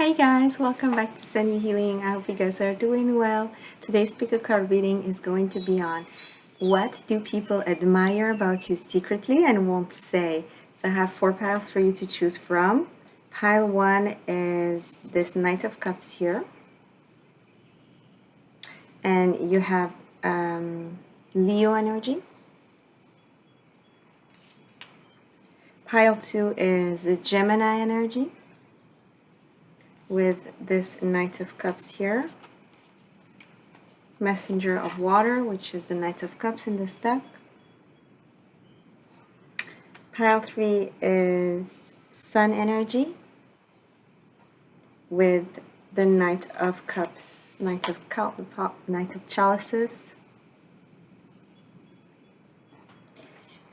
Hi guys, welcome back to Sunny Healing. I hope you guys are doing well. Today's PickaCard reading is going to be on what do people admire about you secretly and won't say. So I have 4 piles for you to choose from. Pile 1 is this Knight of Cups here. And you have Leo energy. Pile 2 is Gemini energy, with this Knight of Cups here. Messenger of Water, which is the Knight of Cups in this deck. Pile 3 is Sun energy, with the Knight of Cups, Knight of Chalices.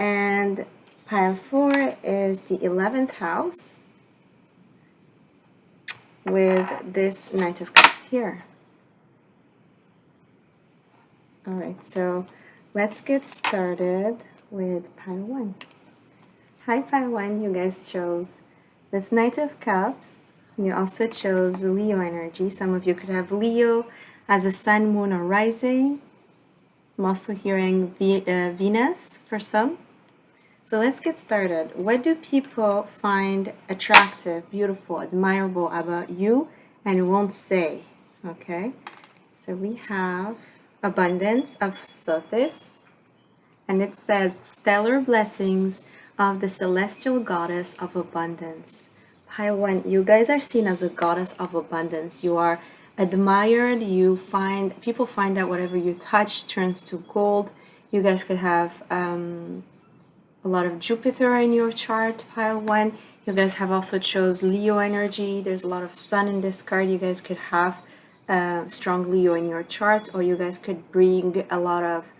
And pile 4 is the 11th house, with this Knight of Cups here. Alright, so let's get started with pile 1. Hi pile 1, you guys chose this Knight of Cups. You also chose Leo energy. Some of you could have Leo as a sun, moon, or rising. I'm also hearing Venus for some. So let's get started. What do people find attractive, beautiful, admirable about you and won't say? Okay, so we have Abundance of Sothis, and it says stellar blessings of the celestial goddess of abundance. Pile 1, you guys are seen as a goddess of abundance. You are admired. People find that whatever you touch turns to gold. You guys could have a lot of Jupiter in your chart, pile 1. You guys have also chose Leo energy. There's a lot of sun in this card. You guys could have strong Leo in your chart, or you guys could bring a lot of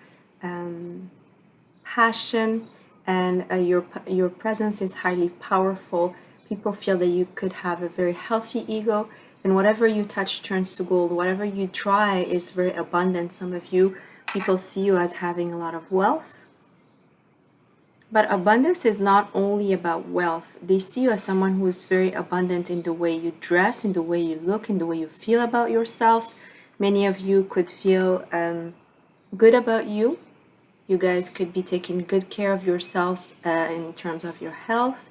passion, and your presence is highly powerful. People feel that you could have a very healthy ego, and whatever you touch turns to gold. Whatever you try is very abundant. Some of you, people see you as having a lot of wealth. But abundance is not only about wealth. They see you as someone who is very abundant in the way you dress, in the way you look, in the way you feel about yourselves. Many of you could feel good about you. You guys could be taking good care of yourselves in terms of your health.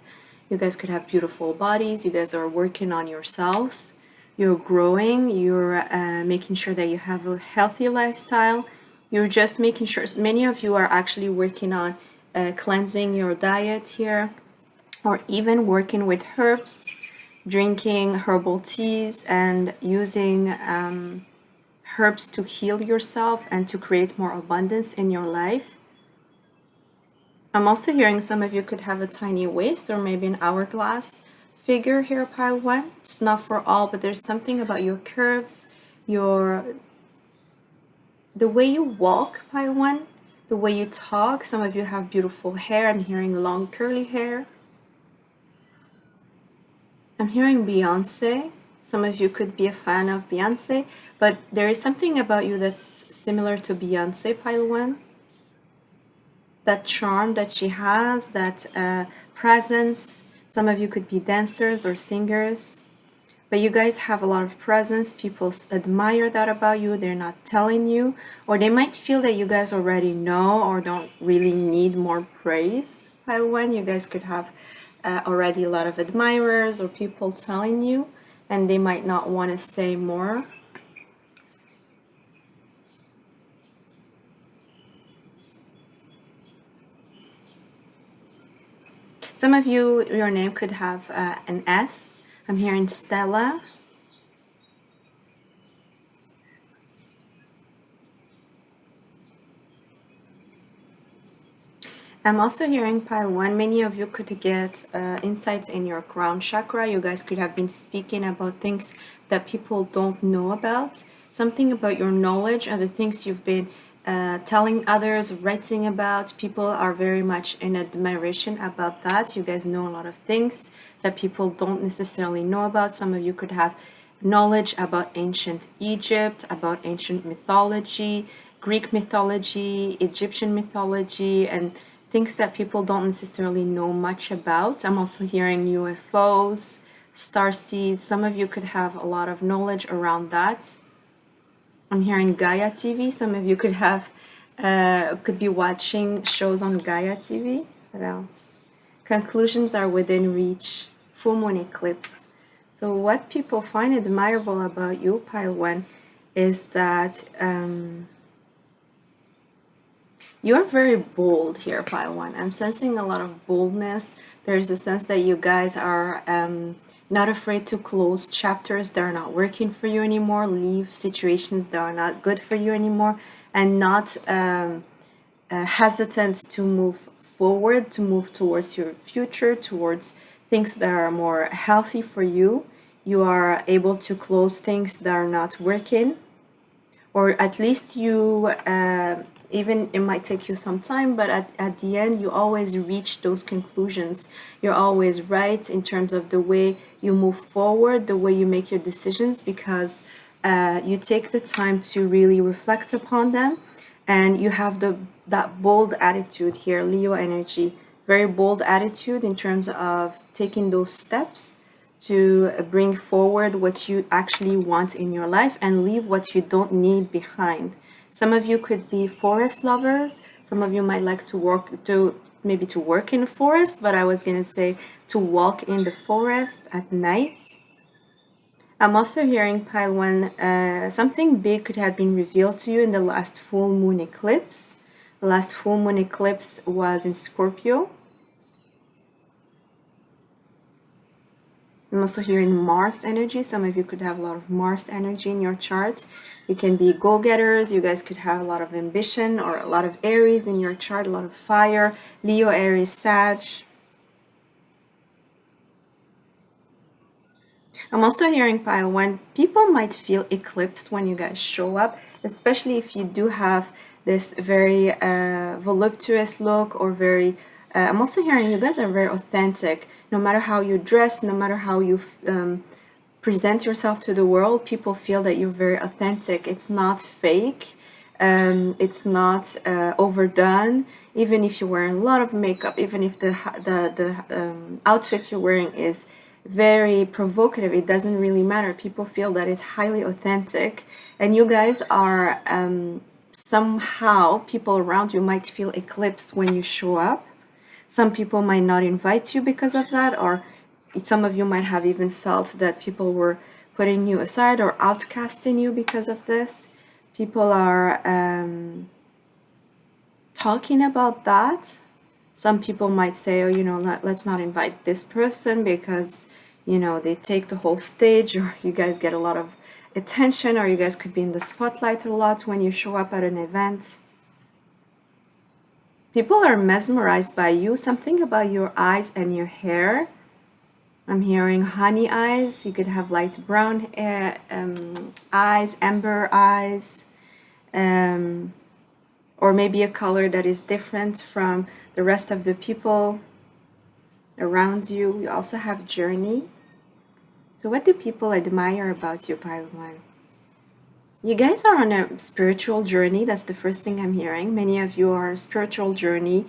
You guys could have beautiful bodies. You guys are working on yourselves. You're growing. You're making sure that you have a healthy lifestyle. You're just making sure. Many of you are actually working on cleansing your diet here, or even working with herbs, drinking herbal teas, and using herbs to heal yourself and to create more abundance in your life. I'm also hearing some of you could have a tiny waist or maybe an hourglass figure here, pile 1. It's not for all, but there's something about your curves, the way you walk, pile 1. The way you talk. Some of you have beautiful hair. I'm hearing long curly hair. I'm hearing Beyonce. Some of you could be a fan of Beyonce, but there is something about you that's similar to Beyonce, pile 1. That charm that she has, that presence. Some of you could be dancers or singers, but you guys have a lot of presence. People admire that about you. They're not telling you, or they might feel that you guys already know or don't really need more praise. Pile 1, you guys could have already a lot of admirers or people telling you, and they might not want to say more. Some of you, your name could have an S. I'm hearing Stella. I'm also hearing pile 1. Many of you could get insights in your crown chakra. You guys could have been speaking about things that people don't know about. Something about your knowledge and the things you've been telling others, writing about. People are very much in admiration about that. You guys know a lot of things that people don't necessarily know about. Some of you could have knowledge about ancient Egypt, about ancient mythology, Greek mythology, Egyptian mythology, and things that people don't necessarily know much about. I'm also hearing UFOs, star seeds. Some of you could have a lot of knowledge around that. I'm hearing Gaia TV. Some of you could have, could be watching shows on Gaia TV. What else? Conclusions are within reach. Full moon eclipse. So what people find admirable about you, pile one, is that you're very bold here, pile one. I'm sensing a lot of boldness. There's a sense that you guys are not afraid to close chapters that are not working for you anymore, leave situations that are not good for you anymore, and not hesitant to move forward, to move towards your future, towards things that are more healthy for you. You are able to close things that are not working, or at least you, even it might take you some time, but at the end, you always reach those conclusions. You're always right in terms of the way you move forward, the way you make your decisions, because you take the time to really reflect upon them, and you have that bold attitude here, Leo energy, very bold attitude in terms of taking those steps to bring forward what you actually want in your life and leave what you don't need behind. Some of you could be forest lovers. Some of you might like to maybe to work in the forest, but I was gonna say to walk in the forest at night. I'm also hearing pile one, something big could have been revealed to you in the last full moon eclipse. The last full moon eclipse was in Scorpio. I'm also hearing Mars energy. Some of you could have a lot of Mars energy in your chart. You can be go-getters. You guys could have a lot of ambition, or a lot of Aries in your chart, a lot of fire. Leo, Aries, Sag. I'm also hearing pile one, people might feel eclipsed when you guys show up, especially if you do have this very voluptuous look, or very, I'm also hearing you guys are very authentic. No matter how you dress, no matter how you present yourself to the world, people feel that you're very authentic. It's not fake. It's not overdone. Even if you're wearing a lot of makeup, even if the outfit you're wearing is very provocative, it doesn't really matter. People feel that it's highly authentic, and you guys are somehow, people around you might feel eclipsed when you show up. Some people might not invite you because of that, or some of you might have even felt that people were putting you aside or outcasting you because of this. People are talking about that. Some people might say, oh, you know, let's not invite this person because, you know, they take the whole stage, or you guys get a lot of attention, or you guys could be in the spotlight a lot when you show up at an event. People are mesmerized by you, something about your eyes and your hair. I'm hearing honey eyes. You could have light brown eyes, amber eyes, or maybe a color that is different from the rest of the people around you. We also have journey. So what do people admire about you, pile one? You guys are on a spiritual journey. That's the first thing I'm hearing. Many of you are on a spiritual journey.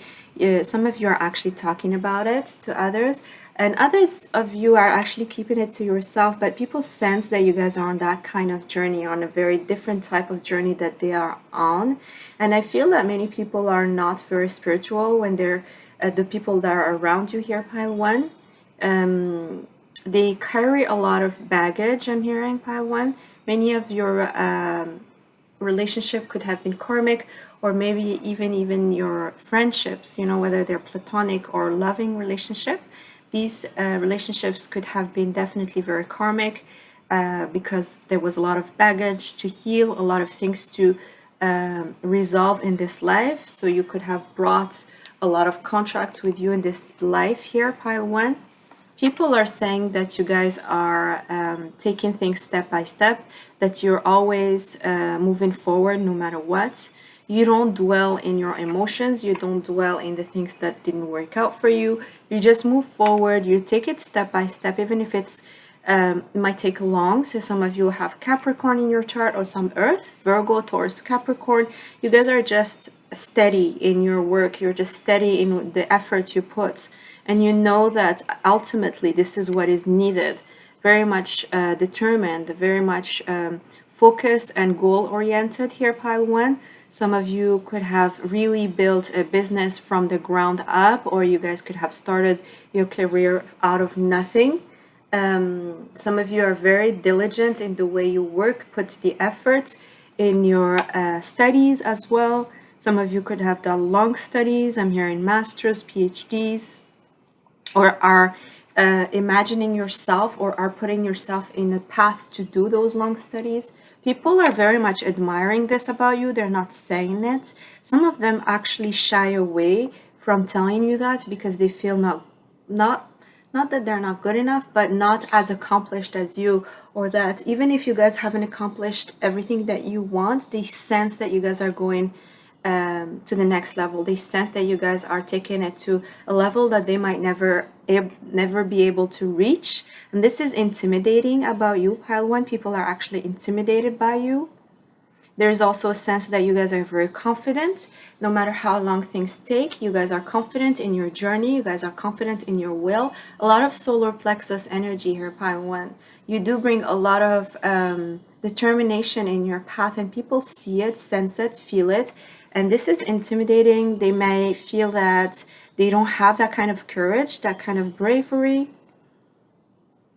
Some of you are actually talking about it to others, and others of you are actually keeping it to yourself, but people sense that you guys are on that kind of journey, on a very different type of journey that they are on. And I feel that many people are not very spiritual when they're the people that are around you here, pile one. They carry a lot of baggage, I'm hearing, pile one. Many of your relationship could have been karmic, or maybe even your friendships, you know, whether they're platonic or loving relationship. These relationships could have been definitely very karmic because there was a lot of baggage to heal, a lot of things to resolve in this life. So you could have brought a lot of contracts with you in this life here, pile one. People are saying that you guys are taking things step by step, that you're always moving forward no matter what. You don't dwell in your emotions. You don't dwell in the things that didn't work out for you. You just move forward. You take it step by step, even if it might take long. So some of you have Capricorn in your chart, or some Earth, Virgo, Taurus, Capricorn. You guys are just steady in your work. You're just steady in the effort you put. And you know that ultimately this is what is needed very much determined, very much focused and goal oriented here, pile one. Some of you could have really built a business from the ground up, or you guys could have started your career out of nothing. Some of you are very diligent in the way you work, put the effort in your studies as well. Some of you could have done long studies. I'm hearing masters, PhDs, or are imagining yourself or are putting yourself in a path to do those long studies. People are very much admiring this about you. They're not saying it. Some of them actually shy away from telling you that because they feel not not that they're not good enough, but not as accomplished as you, or that even if you guys haven't accomplished everything that you want, they sense that you guys are going to the next level. They sense that you guys are taking it to a level that they might never be able to reach. And this is intimidating about you, pile one. People are actually intimidated by you. There's also a sense that you guys are very confident. No matter how long things take, you guys are confident in your journey. You guys are confident in your will. A lot of solar plexus energy here, pile one. You do bring a lot of determination in your path, and people see it, sense it, feel it. And this is intimidating. They may feel that they don't have that kind of courage, that kind of bravery.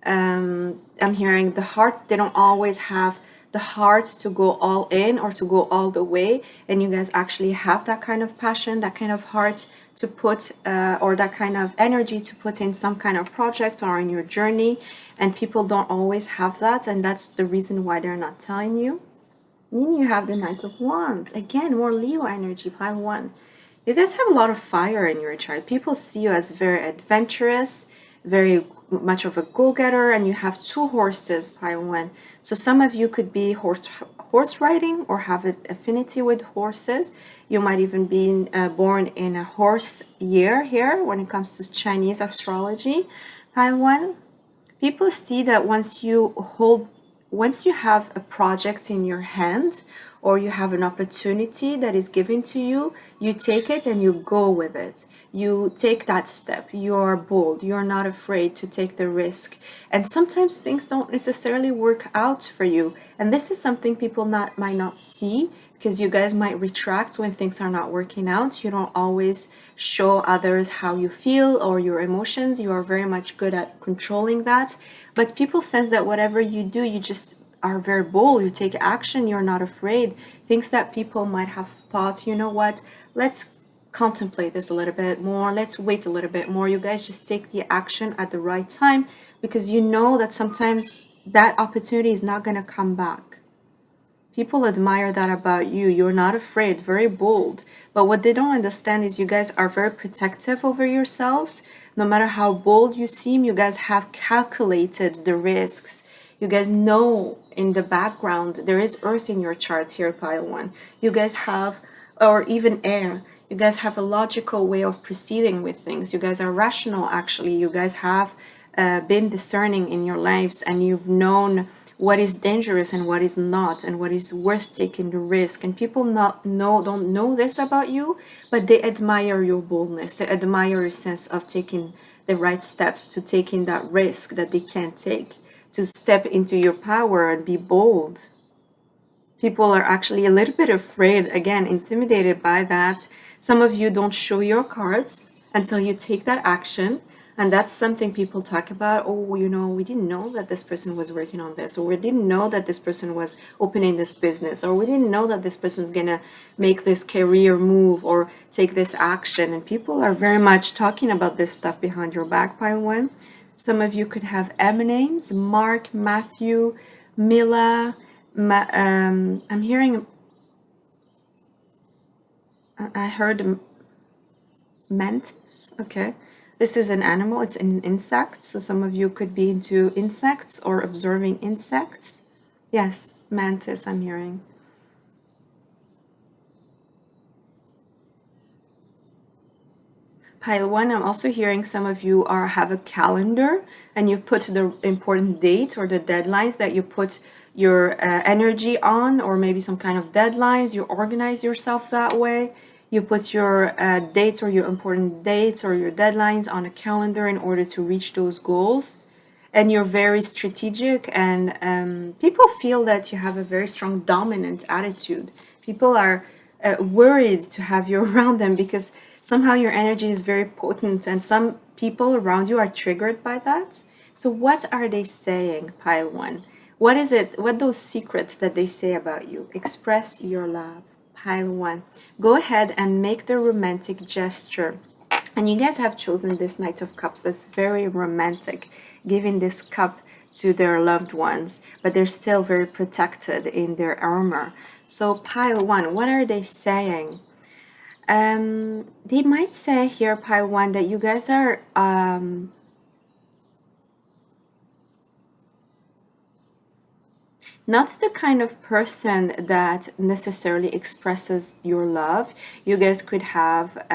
I'm hearing the heart, they don't always have the heart to go all in or to go all the way, and you guys actually have that kind of passion, that kind of heart to put or that kind of energy to put in some kind of project or in your journey, and people don't always have that, and that's the reason why they're not telling you. Then you have the Knight of Wands. Again, more Leo energy, pile one. You guys have a lot of fire in your chart. People see you as very adventurous, very much of a go-getter, and you have two horses, pile one. So some of you could be horse riding or have an affinity with horses. You might even be born in a horse year here when it comes to Chinese astrology, pile one. People see that once you have a project in your hand, or you have an opportunity that is given to you, you take it and you go with it. You take that step. You are bold. You're not afraid to take the risk. And sometimes things don't necessarily work out for you. And this is something people might not see, because you guys might retract when things are not working out. You don't always show others how you feel or your emotions. You are very much good at controlling that. But people sense that whatever you do, you just are very bold. You take action. You're not afraid. Things that people might have thought, you know what, let's contemplate this a little bit more. Let's wait a little bit more. You guys just take the action at the right time, because you know that sometimes that opportunity is not going to come back. People admire that about you. You're not afraid, very bold. But what they don't understand is you guys are very protective over yourselves. No matter how bold you seem, you guys have calculated the risks. You guys know in the background, there is earth in your chart here, pile one. You guys have, or even air. You guys have a logical way of proceeding with things. You guys are rational, actually. You guys have been discerning in your lives, and you've known what is dangerous and what is not, and what is worth taking the risk. And people don't know this about you, but they admire your boldness. They admire your sense of taking the right steps, to taking that risk that they can't take, to step into your power and be bold. People are actually a little bit afraid, again, intimidated by that. Some of you don't show your cards until you take that action. And that's something people talk about. Oh, you know, we didn't know that this person was working on this, or we didn't know that this person was opening this business, or we didn't know that this person's gonna make this career move or take this action. And people are very much talking about this stuff behind your back, pile one. Some of you could have M names: Mark, Matthew, Mila. I'm hearing, I heard mantis. Okay. This is an animal, it's an insect, so some of you could be into insects or observing insects. Yes, mantis, I'm hearing. Pile one, I'm also hearing some of you have a calendar, and you put the important dates or the deadlines that you put your energy on, or maybe some kind of deadlines. You organize yourself that way. You put your dates or your important dates or your deadlines on a calendar in order to reach those goals. and you're very strategic, and people feel that you have a very strong dominant attitude. People are worried to have you around them because somehow your energy is very potent, and some people around you are triggered by that. So what are they saying, pile one? What is it, what those secrets that they say about you? Express your love, pile one. Go ahead and make the romantic gesture. And you guys have chosen this Knight of Cups. That's very romantic, giving this cup to their loved ones, but they're still very protected in their armor. So pile one, what are they saying? They might say here, pile one, that you guys are not the kind of person that necessarily expresses your love. You guys could have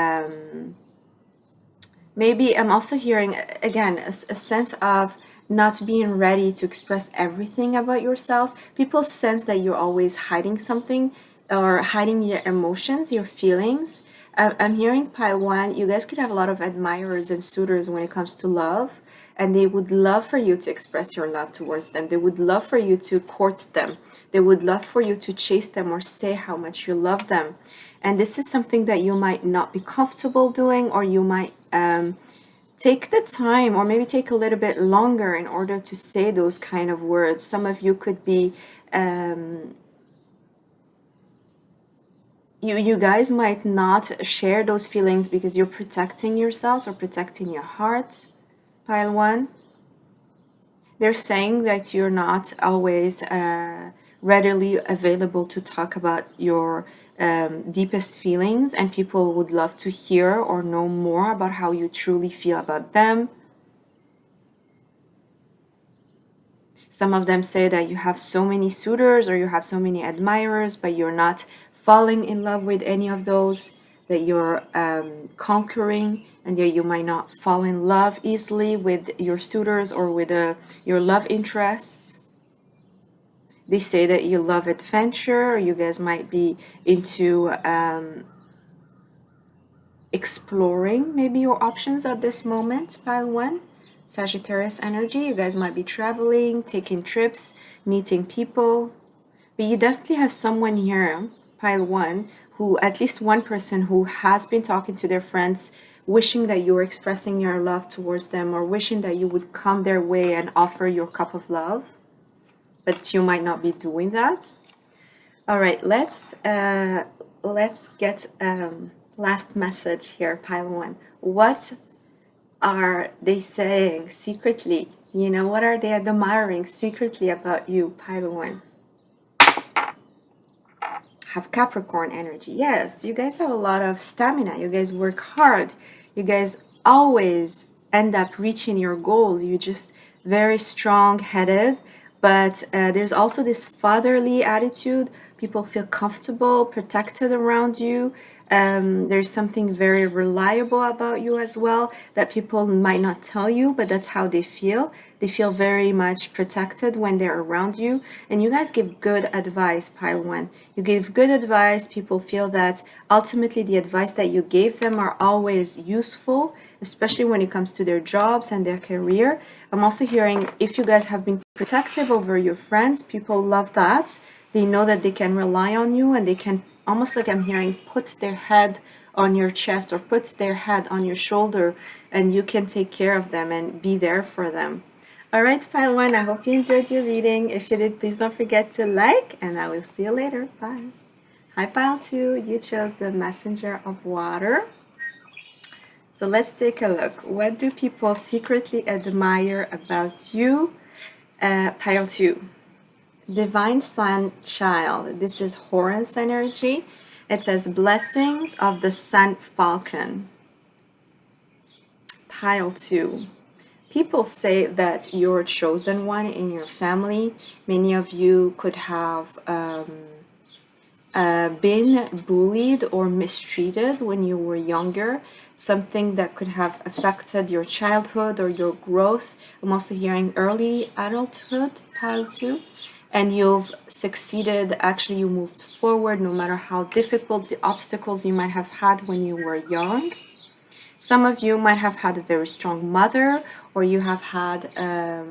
maybe I'm also hearing again a sense of not being ready to express everything about yourself. People sense that you're always hiding something or hiding your emotions, your feelings. I'm hearing pile one, you guys could have a lot of admirers and suitors when it comes to love, and they would love for you to express your love towards them. They would love for you to court them. They would love for you to chase them or say how much you love them. And this is something that you might not be comfortable doing, or you might take the time or maybe take a little bit longer in order to say those kind of words. Some of you could be you guys might not share those feelings because you're protecting yourselves or protecting your heart. Pile one, they're saying that you're not always readily available to talk about your deepest feelings, and people would love to hear or know more about how you truly feel about them. Some of them say that you have so many suitors or you have so many admirers, but you're not falling in love with any of those, that you're conquering, and that you might not fall in love easily with your suitors or with your love interests. They say that you love adventure, or you guys might be into exploring maybe your options at this moment, pile one. Sagittarius energy, you guys might be traveling, taking trips, meeting people, but you definitely have someone here, pile one, who, at least one person who has been talking to their friends, wishing that you were expressing your love towards them, or wishing that you would come their way and offer your cup of love, but you might not be doing that. All right, let's get last message here, pile one. What are they saying secretly? You know, what are they admiring secretly about you, pile one? Have Capricorn energy. Yes, you guys have a lot of stamina. You guys work hard. You guys always end up reaching your goals. You're just very strong-headed, but there's also this fatherly attitude. People feel comfortable, protected around you. There's something very reliable about you as well that people might not tell you, but that's how they feel. They feel very much protected when they're around you. And you guys give good advice, pile one. You give good advice. People feel that ultimately the advice that you gave them are always useful, especially when it comes to their jobs and their career. I'm also hearing if you guys have been protective over your friends, people love that. They know that they can rely on you, and they can, almost like I'm hearing, put their head on your chest or put their head on your shoulder, and you can take care of them and be there for them. All right, pile one, I hope you enjoyed your reading. If you did, please don't forget to like, and I will see you later. Bye. Hi, pile two, you chose the Messenger of Water. So let's take a look. What do people secretly admire about you? Pile two. Divine Sun Child. This is Horus energy. It says blessings of the Sun Falcon. Pile two. People say that you're chosen one in your family. Many of you could have been bullied or mistreated when you were younger, something that could have affected your childhood or your growth. I'm also hearing early adulthood, pile two. And you've succeeded. Actually, you moved forward no matter how difficult the obstacles you might have had when you were young. Some of you might have had a very strong mother or you have had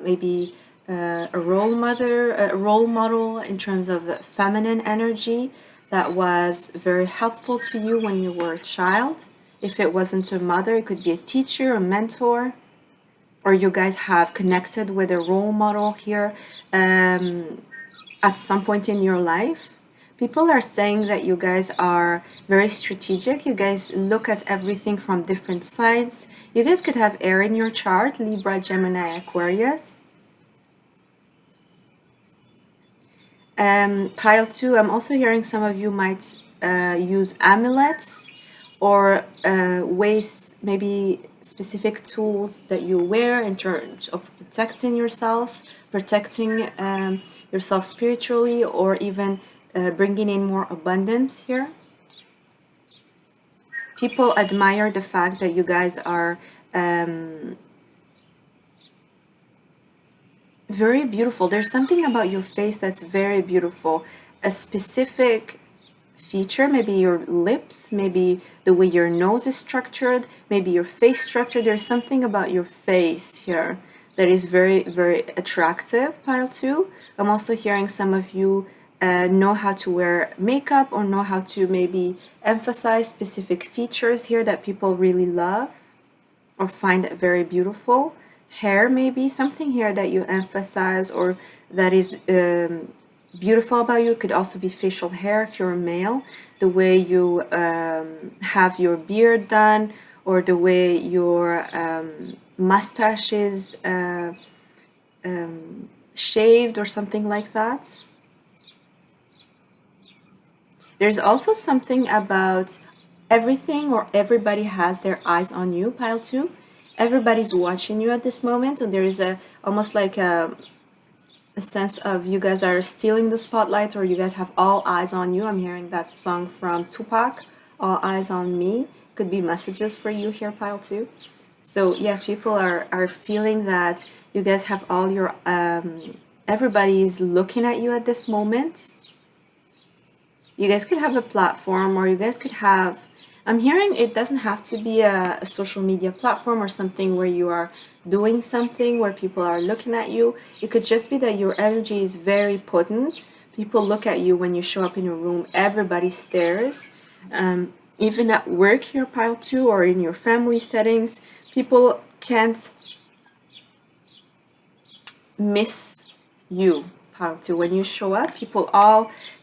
maybe a role model in terms of feminine energy that was very helpful to you when you were a child. If it wasn't a mother, it could be a teacher, a mentor, or you guys have connected with a role model here at some point in your life. People are saying that you guys are very strategic. You guys look at everything from different sides. You guys could have air in your chart, Libra, Gemini, Aquarius. Pile 2, I'm also hearing some of you might use amulets or ways, maybe specific tools that you wear in terms of protecting yourselves, protecting yourself spiritually, or even bringing in more abundance here. People admire the fact that you guys are very beautiful. There's something about your face that's very beautiful. A specific feature, maybe your lips, maybe the way your nose is structured, maybe your face structure. There's something about your face here that is very, very attractive, pile 2. I'm also hearing some of you know how to wear makeup or know how to maybe emphasize specific features here that people really love or find very beautiful. Hair, maybe something here that you emphasize or that is beautiful about you. It could also be facial hair if you're a male, the way you have your beard done, or the way your mustache is shaved or something like that. There's also something about everything or everybody has their eyes on you, pile 2. Everybody's watching you at this moment, and there is almost like a sense of you guys are stealing the spotlight, or you guys have all eyes on you. I'm hearing that song from Tupac, All Eyes on Me. Could be messages for you here, pile 2. So yes, people are feeling that you guys have all your everybody is looking at you at this moment. You guys could have a platform, or you guys could have, I'm hearing it doesn't have to be a social media platform or something where you are doing something where people are looking at you. It could just be that your energy is very potent. People look at you when you show up in a room. Everybody stares. Even at work here, pile 2, or in your family settings, people can't miss you. Pile 2. When you show up,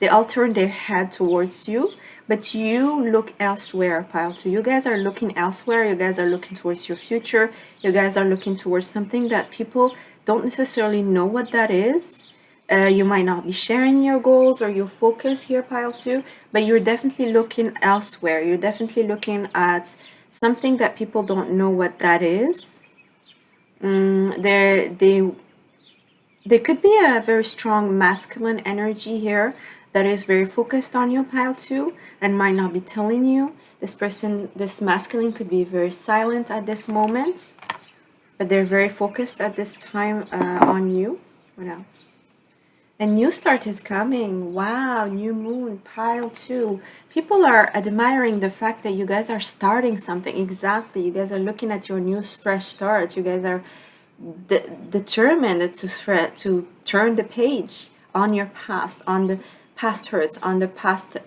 they all turn their head towards you, but you look elsewhere, pile 2. You guys are looking elsewhere. You guys are looking towards your future. You guys are looking towards something that people don't necessarily know what that is. You might not be sharing your goals or your focus here, pile 2, but you're definitely looking elsewhere. You're definitely looking at something that people don't know what that is. There could be a very strong masculine energy here that is very focused on you, pile 2, and might not be telling you. This masculine could be very silent at this moment, but they're very focused at this time on you. What else? A new start is coming. Wow, new moon, pile 2. People are admiring the fact that you guys are starting something. Exactly. You guys are looking at your new fresh start. You guys are determined to turn the page on your past, on the past hurts, on the past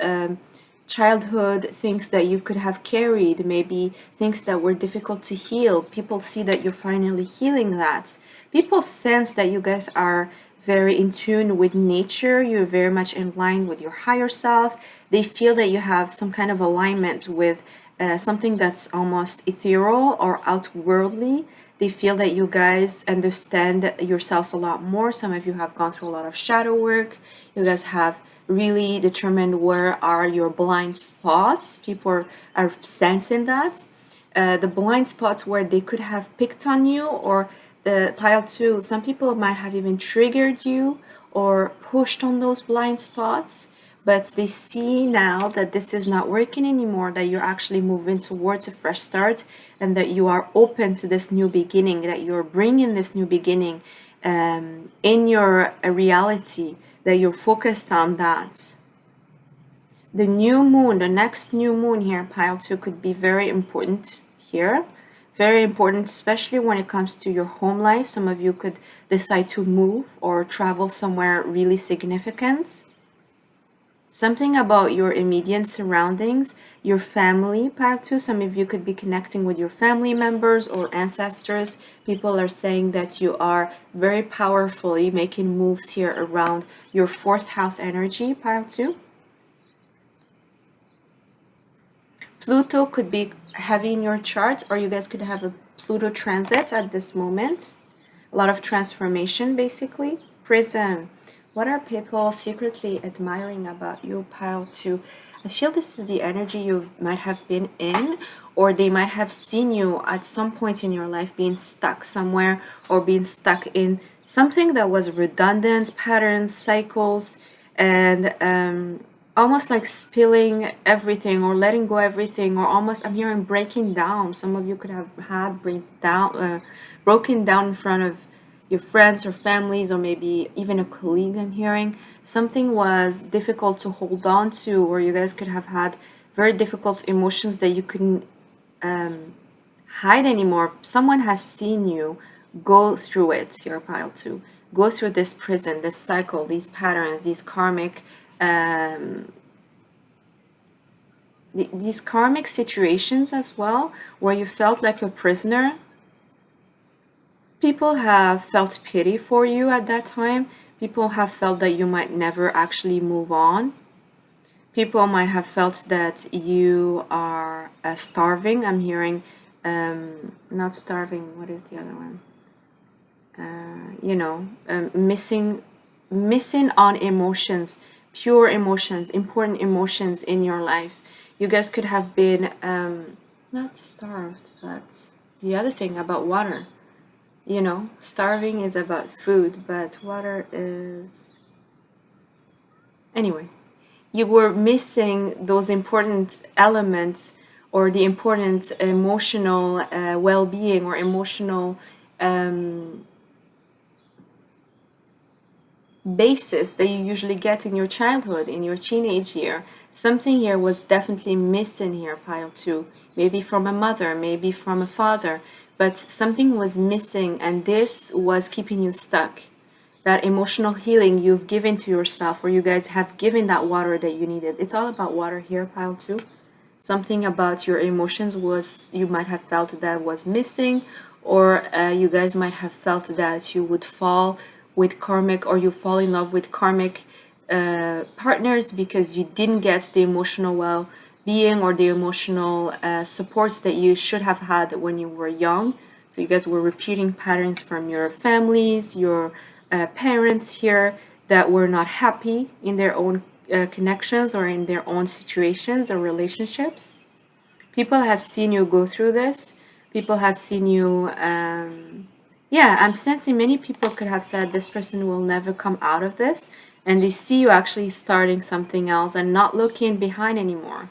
childhood things that you could have carried, maybe things that were difficult to heal. People see that you're finally healing that. People sense that you guys are very in tune with nature. You're very much in line with your higher selves. They feel that you have some kind of alignment with something that's almost ethereal or outworldly. They feel that you guys understand yourselves a lot more. Some of you have gone through a lot of shadow work. You guys have really determined where are your blind spots. People are sensing that. The blind spots where they could have picked on you, or the pile 2, some people might have even triggered you or pushed on those blind spots, but they see now that this is not working anymore, that you're actually moving towards a fresh start, and that you are open to this new beginning, that you're bringing this new beginning in your reality, that you're focused on that. The new moon, the next new moon here, pile 2, could be very important here. Very important, especially when it comes to your home life. Some of you could decide to move or travel somewhere really significant. Something about your immediate surroundings, your family, pile two. Some of you could be connecting with your family members or ancestors. People are saying that you are very powerfully making moves here around your fourth house energy, pile two. Pluto could be heavy in your chart, or you guys could have a Pluto transit at this moment. A lot of transformation, basically. Prison. What are people secretly admiring about you, pile two? I feel this is the energy you might have been in, or they might have seen you at some point in your life being stuck somewhere or being stuck in something that was redundant, patterns, cycles, and almost like spilling everything or letting go everything, or almost I'm hearing breaking down. Some of you could have had broken down in front of your friends or families, or maybe even a colleague. I'm hearing something was difficult to hold on to, or you guys could have had very difficult emotions that you couldn't hide anymore. Someone has seen you go through it, your pile two. Go through this prison, this cycle, these patterns, these karmic these karmic situations as well, where you felt like a prisoner. People have felt pity for you at that time. People have felt that you might never actually move on. People might have felt that you are starving. I'm hearing, not starving, what is the other one? Missing on emotions, pure emotions, important emotions in your life. You guys could have been not starved, but the other thing about water. Starving is about food, but water is. Anyway, you were missing those important elements, or the important emotional well being, or emotional basis that you usually get in your childhood, in your teenage year. Something here was definitely missing here, pile two. Maybe from a mother, maybe from a father, but something was missing, and this was keeping you stuck. That emotional healing you've given to yourself, or you guys have given that water that you needed. It's all about water here, pile two. Something about your emotions was, you might have felt that was missing, or you guys might have felt that you would fall with karmic, or you fall in love with karmic partners because you didn't get the emotional well-being or the emotional support that you should have had when you were young. So you guys were repeating patterns from your families, your parents here, that were not happy in their own connections or in their own situations or relationships. People have seen you go through this. People have seen you yeah, I'm sensing many people could have said this person will never come out of this, and they see you actually starting something else and not looking behind anymore.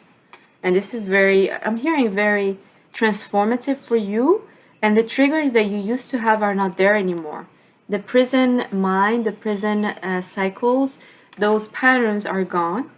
And this is very, I'm hearing, very transformative for you, and the triggers that you used to have are not there anymore. The prison mind, the prison cycles, those patterns are gone.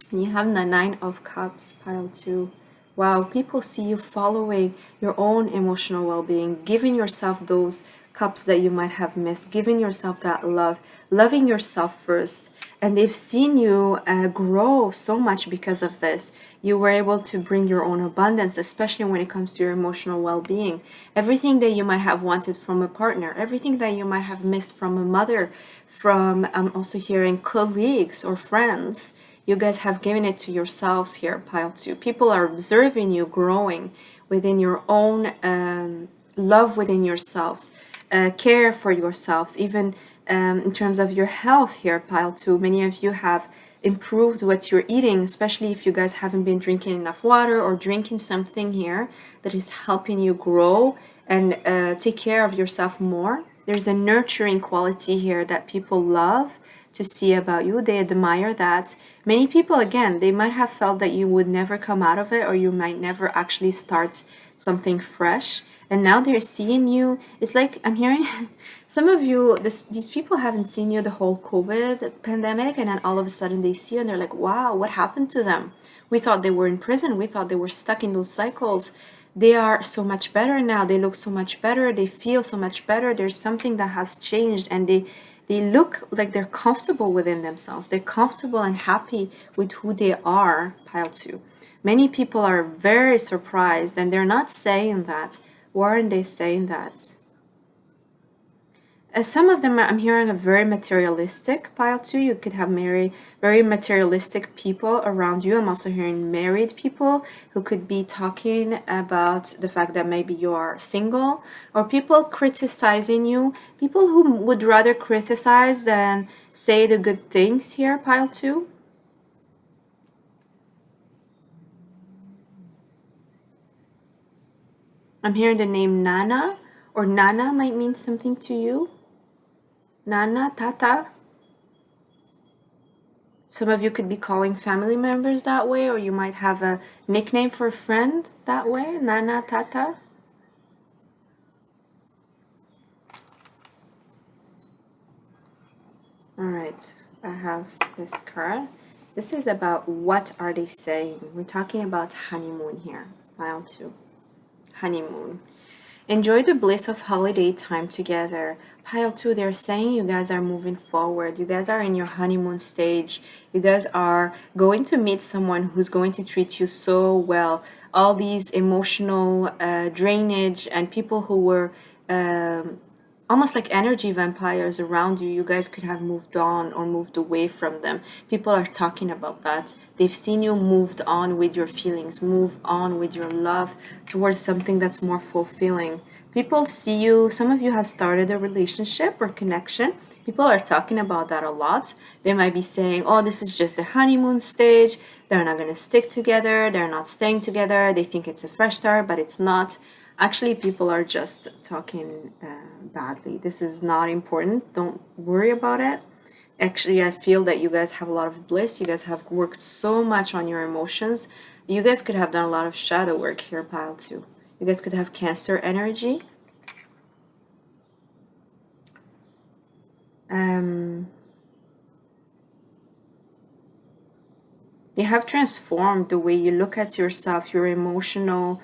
And you have the Nine of Cups, pile two. Wow, people see you following your own emotional well-being, giving yourself those cups that you might have missed, giving yourself that love, loving yourself first. And they've seen you grow so much because of this. You were able to bring your own abundance, especially when it comes to your emotional well-being. Everything that you might have wanted from a partner, everything that you might have missed from a mother, from I'm also hearing colleagues or friends. You guys have given it to yourselves here, pile two. People are observing you growing within your own love within yourselves, care for yourselves, even in terms of your health here, pile two. Many of you have improved what you're eating, especially if you guys haven't been drinking enough water or drinking something here that is helping you grow and take care of yourself more. There's a nurturing quality here that people love to see about you. They admire that. Many people, again, they might have felt that you would never come out of it, or you might never actually start something fresh. And now they're seeing you. It's like I'm hearing some of you, these people haven't seen you the whole COVID pandemic, and then all of a sudden they see you and they're like, wow, what happened to them? We thought they were in prison. We thought they were stuck in those cycles. they are so much better now. They look so much better. They feel so much better. There's something that has changed, and they look like they're comfortable within themselves. They're comfortable and happy with who they are, pile two. Many people are very surprised, and they're not saying that. Why aren't they saying that? Some of them, I'm hearing a very materialistic pile too. You could have very materialistic people around you. I'm also hearing married people who could be talking about the fact that maybe you are single, or people criticizing you. People who would rather criticize than say the good things here, pile two. I'm hearing the name Nana, or Nana might mean something to you. Nana, Tata. Some of you could be calling family members that way, or you might have a nickname for a friend that way, Nana, Tata. All right, I have this card. This is about what are they saying. We're talking about honeymoon here, pile two. Honeymoon. Enjoy the bliss of holiday time together. Pile two, they're saying you guys are moving forward. You guys are in your honeymoon stage. You guys are going to meet someone who's going to treat you so well. All these emotional drainage and people who were almost like energy vampires around you, you guys could have moved on or moved away from them. People are talking about that. They've seen you moved on with your feelings, move on with your love towards something that's more fulfilling. People see you, some of you have started a relationship or connection. People are talking about that a lot. They might be saying, oh, this is just the honeymoon stage. They're not going to stick together. They're not staying together. They think it's a fresh start, but it's not. Actually, people are just talking badly. This is not important. Don't worry about it. Actually, I feel that you guys have a lot of bliss. You guys have worked so much on your emotions. You guys could have done a lot of shadow work here, pile two. You guys could have Cancer energy. You have transformed the way you look at yourself, your emotional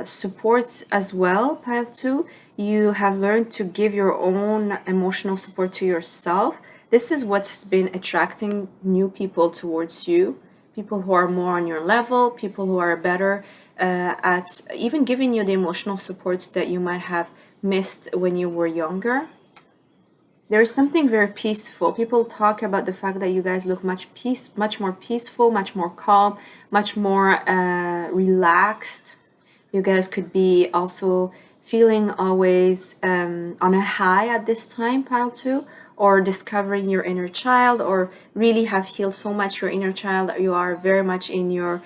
supports as well, pile two. You have learned to give your own emotional support to yourself. This is what has been attracting new people towards you. People who are more on your level, people who are better at even giving you the emotional support that you might have missed when you were younger. There's something very peaceful. People talk about the fact that you guys look much more peaceful, much more calm, much more relaxed. You guys could be also feeling always on a high at this time, pile two, or discovering your inner child, or really have healed so much your inner child that you are very much in your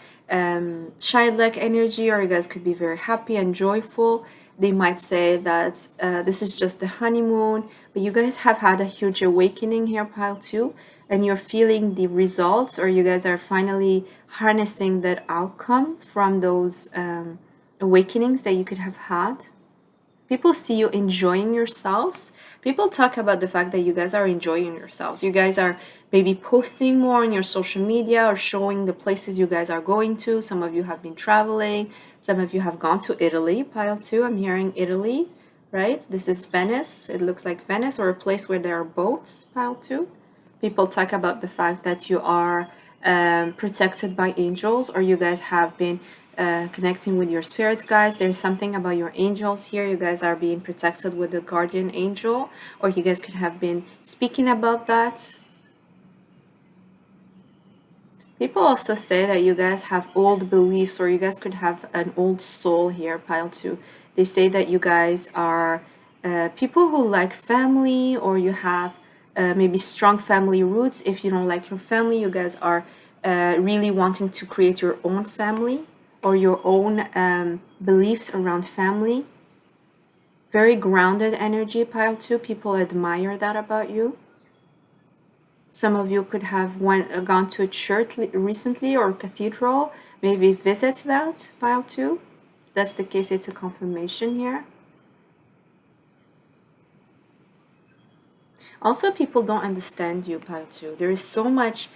childlike energy, or you guys could be very happy and joyful. They might say that this is just the honeymoon, but you guys have had a huge awakening here, pile two, and you're feeling the results, or you guys are finally harnessing that outcome from those awakenings that you could have had. People see you enjoying yourselves. People talk about the fact that you guys are enjoying yourselves. You guys are maybe posting more on your social media or showing the places you guys are going to. Some of you have been traveling. Some of you have gone to Italy, pile two. I'm hearing Italy, right? This is Venice. It looks like Venice, or a place where there are boats, pile two. People talk about the fact that you are protected by angels, or you guys have been connecting with your spirits, guys. There's something about your angels here. You guys are being protected with the guardian angel, or you guys could have been speaking about that. People also say that you guys have old beliefs, or you guys could have an old soul here, pile two. They say that you guys are people who like family, or you have maybe strong family roots. If you don't like your family, you guys are really wanting to create your own family, or your own beliefs around family. Very grounded energy, pile two. People admire that about you. Some of you could have gone to a church recently, or cathedral, maybe visit that, pile two. That's the case, it's a confirmation here. Also, people don't understand you, pile two. There is so much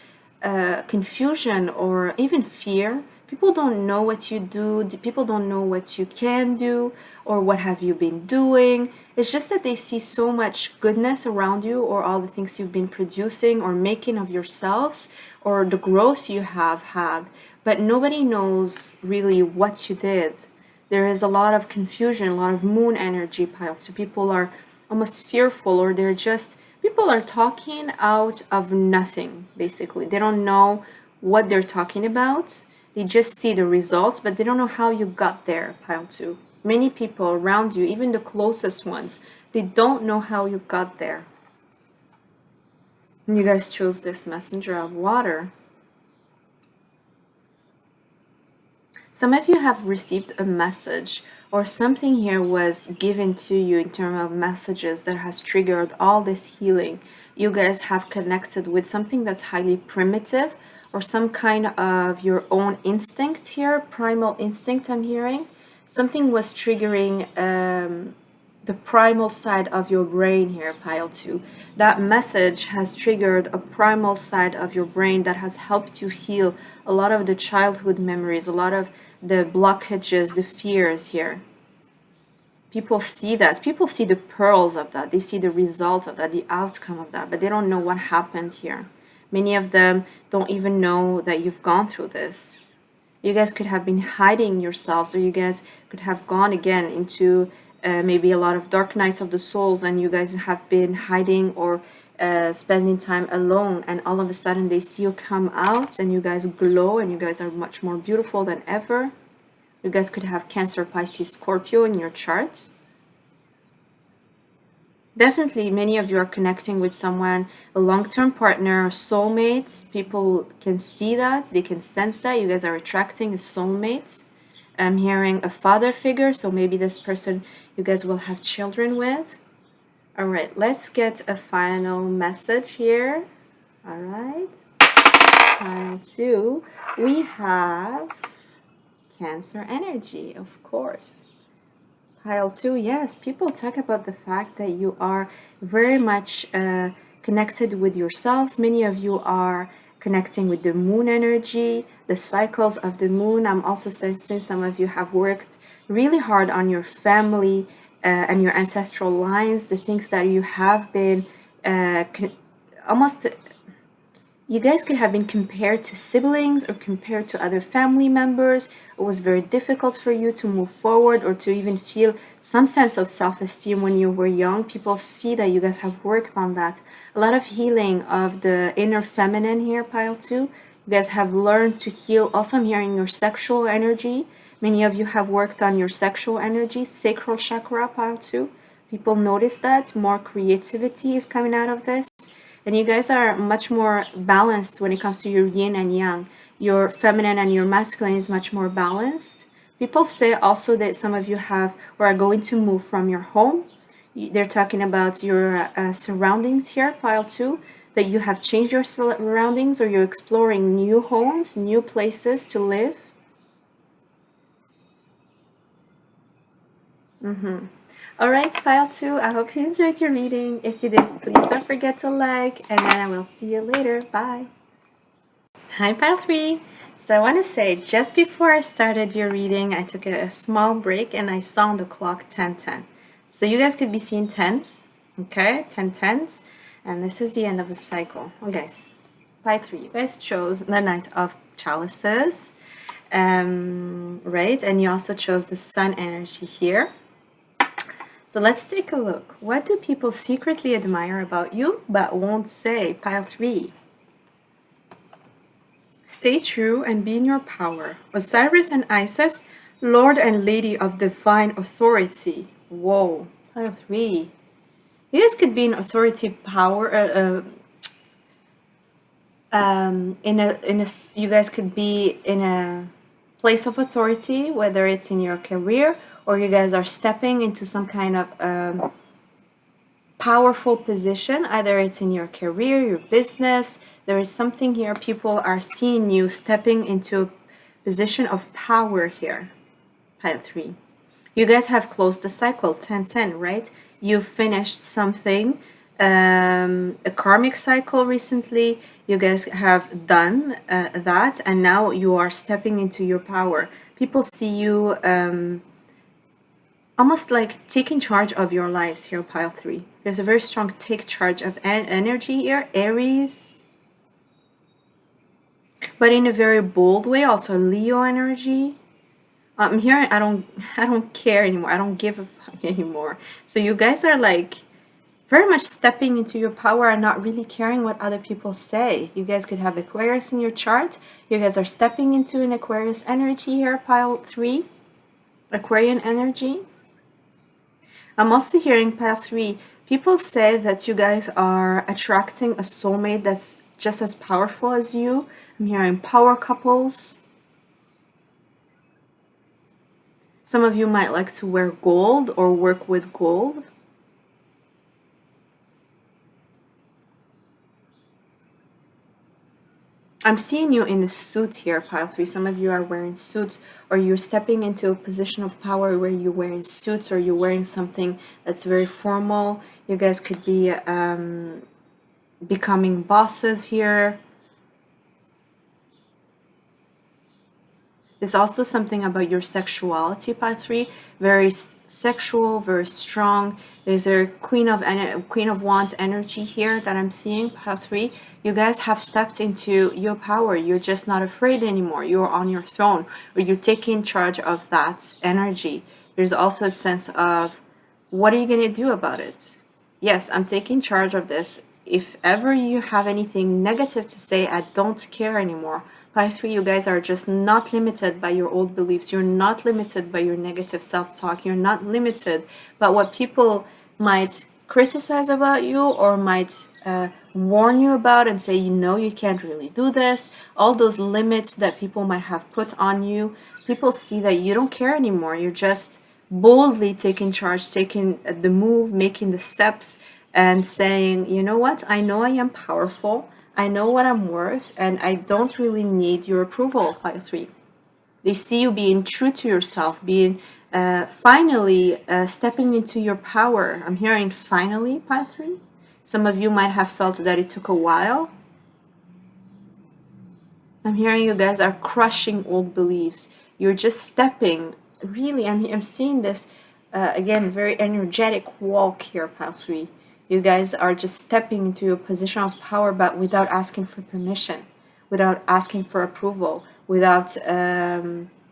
confusion or even fear People don't know what you do. People don't know what you can do or what have you been doing. It's just that they see so much goodness around you, or all the things you've been producing or making of yourselves, or the growth you have had. But nobody knows really what you did. There is a lot of confusion, a lot of moon energy piles. So people are almost fearful, or they're just, people are talking out of nothing, basically. They don't know what they're talking about. They just see the results, but they don't know how you got there, pile 2. Many people around you, even the closest ones, they don't know how you got there. And you guys chose this messenger of water. Some of you have received a message, or something here was given to you in terms of messages that has triggered all this healing. You guys have connected with something that's highly primitive, or some kind of your own instinct here, primal instinct I'm hearing. Something was triggering the primal side of your brain here, pile 2. That message has triggered a primal side of your brain that has helped you heal a lot of the childhood memories, a lot of the blockages, the fears here. People see that. People see the pearls of that. They see the result of that, the outcome of that, but they don't know what happened here. Many of them don't even know that you've gone through this. You guys could have been hiding yourselves, or you guys could have gone again into maybe a lot of dark nights of the souls, and you guys have been hiding or spending time alone, and all of a sudden they see you come out and you guys glow and you guys are much more beautiful than ever. You guys could have Cancer, Pisces, Scorpio in your charts. Definitely, many of you are connecting with someone, a long-term partner, soulmates. People can see that. They can sense that. You guys are attracting a soulmate. I'm hearing a father figure, so maybe this person you guys will have children with. All right, let's get a final message here. All right. Pile 2, we have Cancer energy, of course. Pile 2, yes, people talk about the fact that you are very much connected with yourselves. Many of you are connecting with the moon energy, the cycles of the moon. I'm also sensing some of you have worked really hard on your family and your ancestral lines, the things that you have been almost, you guys could have been compared to siblings or compared to other family members. It was very difficult for you to move forward or to even feel some sense of self-esteem when you were young. People see that you guys have worked on that. A lot of healing of the inner feminine here, pile 2. You guys have learned to heal. Also, I'm hearing your sexual energy. Many of you have worked on your sexual energy, sacral chakra, pile 2. People notice that more creativity is coming out of this. And you guys are much more balanced when it comes to your yin and yang. Your feminine and your masculine is much more balanced. People say also that some of you have or are going to move from your home. They're talking about your surroundings here, pile 2, that you have changed your surroundings or you're exploring new homes, new places to live. All right, pile 2, I hope you enjoyed your reading. If you did, please don't forget to like, and then I will see you later. Bye. Hi, pile 3. So I want to say, just before I started your reading, I took a small break and I saw on the clock 10:10. So you guys could be seeing tens, okay? 10 tens, and this is the end of the cycle. Oh, guys, pile 3, you guys chose the Knight of Chalices, right? And you also chose the Sun energy here. So let's take a look. What do people secretly admire about you but won't say? Pile 3. Stay true and be in your power. Osiris and Isis, Lord and Lady of Divine Authority. Whoa. Pile 3. You guys could be in authority power. You guys could be in a place of authority, whether it's in your career or you guys are stepping into some kind of powerful position. Either it's in your career, your business. There is something here. People are seeing you stepping into a position of power here. Pile 3. You guys have closed the cycle, 10-10, right? You finished something a karmic cycle recently. You guys have done that, and now you are stepping into your power. People see you almost like taking charge of your lives here, pile 3. There's a very strong take charge of energy here, Aries, but in a very bold way. Also Leo energy. I'm hearing I don't care anymore. I don't give a fuck anymore. So you guys are like very much stepping into your power and not really caring what other people say. You guys could have Aquarius in your chart. You guys are stepping into an Aquarius energy here, pile 3. Aquarian energy. I'm also hearing pile 3. People say that you guys are attracting a soulmate that's just as powerful as you. I'm hearing power couples. Some of you might like to wear gold or work with gold. I'm seeing you in a suit here, pile 3. Some of you are wearing suits, or you're stepping into a position of power where you're wearing suits, or you're wearing something that's very formal. You guys could be becoming bosses here. There's also something about your sexuality, pile 3. Very sexual, very strong. There's a Queen of Wands energy here that I'm seeing, pile 3. You guys have stepped into your power. You're just not afraid anymore. You're on your throne, or you're taking charge of that energy. There's also a sense of, what are you going to do about it? Yes, I'm taking charge of this. If ever you have anything negative to say, I don't care anymore. Pile 3, you guys are just not limited by your old beliefs. You're not limited by your negative self-talk. You're not limited by what people might criticize about you or might warn you about and say, you can't really do this. All those limits that people might have put on you, people see that you don't care anymore. You're just boldly taking charge, taking the move, making the steps, and saying, you know what, I know I am powerful. I know what I'm worth, and I don't really need your approval, pile 3. They see you being true to yourself, being finally stepping into your power. I'm hearing finally, pile 3. Some of you might have felt that it took a while. I'm hearing you guys are crushing old beliefs. You're just stepping. Really, I'm seeing this, again, very energetic walk here, pile 3. You guys are just stepping into a position of power, but without asking for permission, without asking for approval, without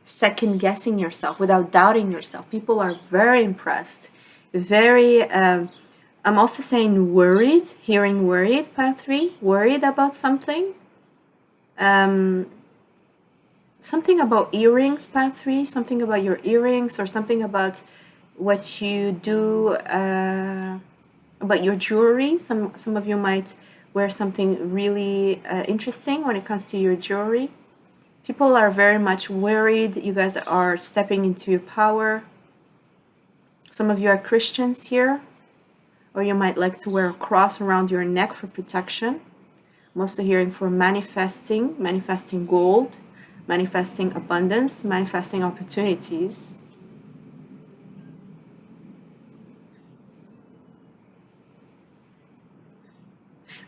second guessing yourself, without doubting yourself. People are very impressed. Very, I'm also saying worried, hearing worried, pile 3, worried about something. Something about earrings, pile 3, something about your earrings, or something about what you do, about your jewelry. Some of you might wear something really interesting when it comes to your jewelry. People are very much worried. You guys are stepping into your power. Some of you are Christians here, or you might like to wear a cross around your neck for protection. I'm also hearing for manifesting gold, manifesting abundance, manifesting opportunities.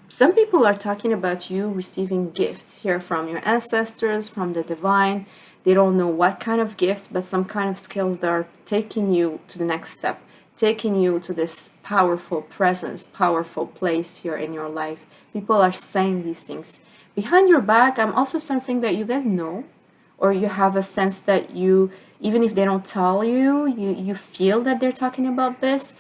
Some people are talking about you receiving gifts here from your ancestors, from the divine. They don't know what kind of gifts, but some kind of skills that are taking you to the next step, taking you to this powerful presence, powerful place here in your life. People are saying these things. Behind your back, I'm also sensing that you guys know, or you have a sense that you, even if they don't tell you, you feel that they're talking about this.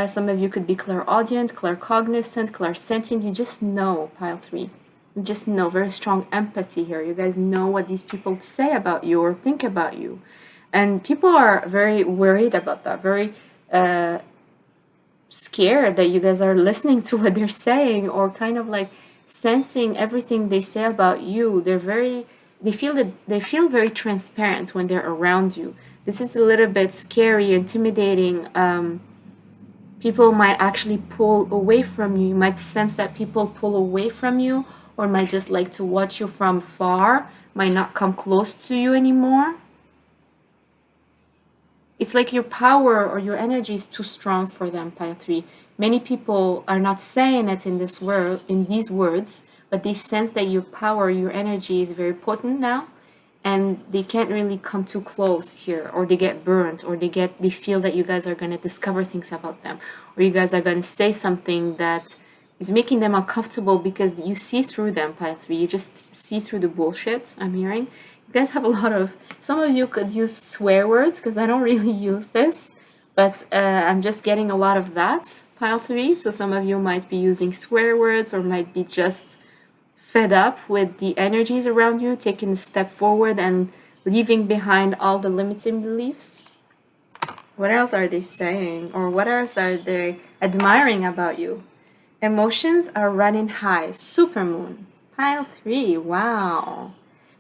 Some of you could be clairaudient, claircognizant, clairsentient. You just know, pile 3. You just know, very strong empathy here. You guys know what these people say about you or think about you. And people are very worried about that, very scared that you guys are listening to what they're saying, or kind of like sensing everything they say about you. They feel very transparent when they're around you. This is a little bit scary, intimidating. People might actually pull away from you. You might sense that people pull away from you, or might just like to watch you from far, might not come close to you anymore. It's like your power or your energy is too strong for them, pile 3. Many people are not saying it in this word, in these words, but they sense that your power, your energy is very potent now, and they can't really come too close here, or they get burnt, or they feel that you guys are going to discover things about them, or you guys are going to say something that is making them uncomfortable because you see through them. Pile 3, you just see through the bullshit. I'm hearing you guys have a lot of, some of you could use swear words because I don't really use this, but I'm just getting a lot of that. Pile 3, so some of you might be using swear words, or might be just fed up with the energies around you, taking a step forward and leaving behind all the limiting beliefs. What else are they saying, or what else are they admiring about you? Emotions are running high. Supermoon. Pile 3. Wow.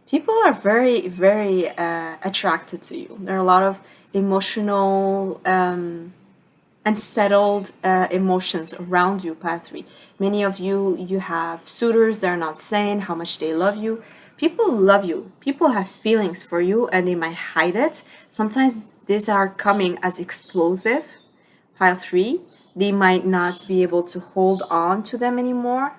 People are very, very attracted to you. There are a lot of emotional, unsettled emotions around you, Pile 3. Many of you, you have suitors that are not saying how much they love you. People love you. People have feelings for you, and they might hide it. Sometimes these are coming as explosive. Pile 3. They might not be able to hold on to them anymore.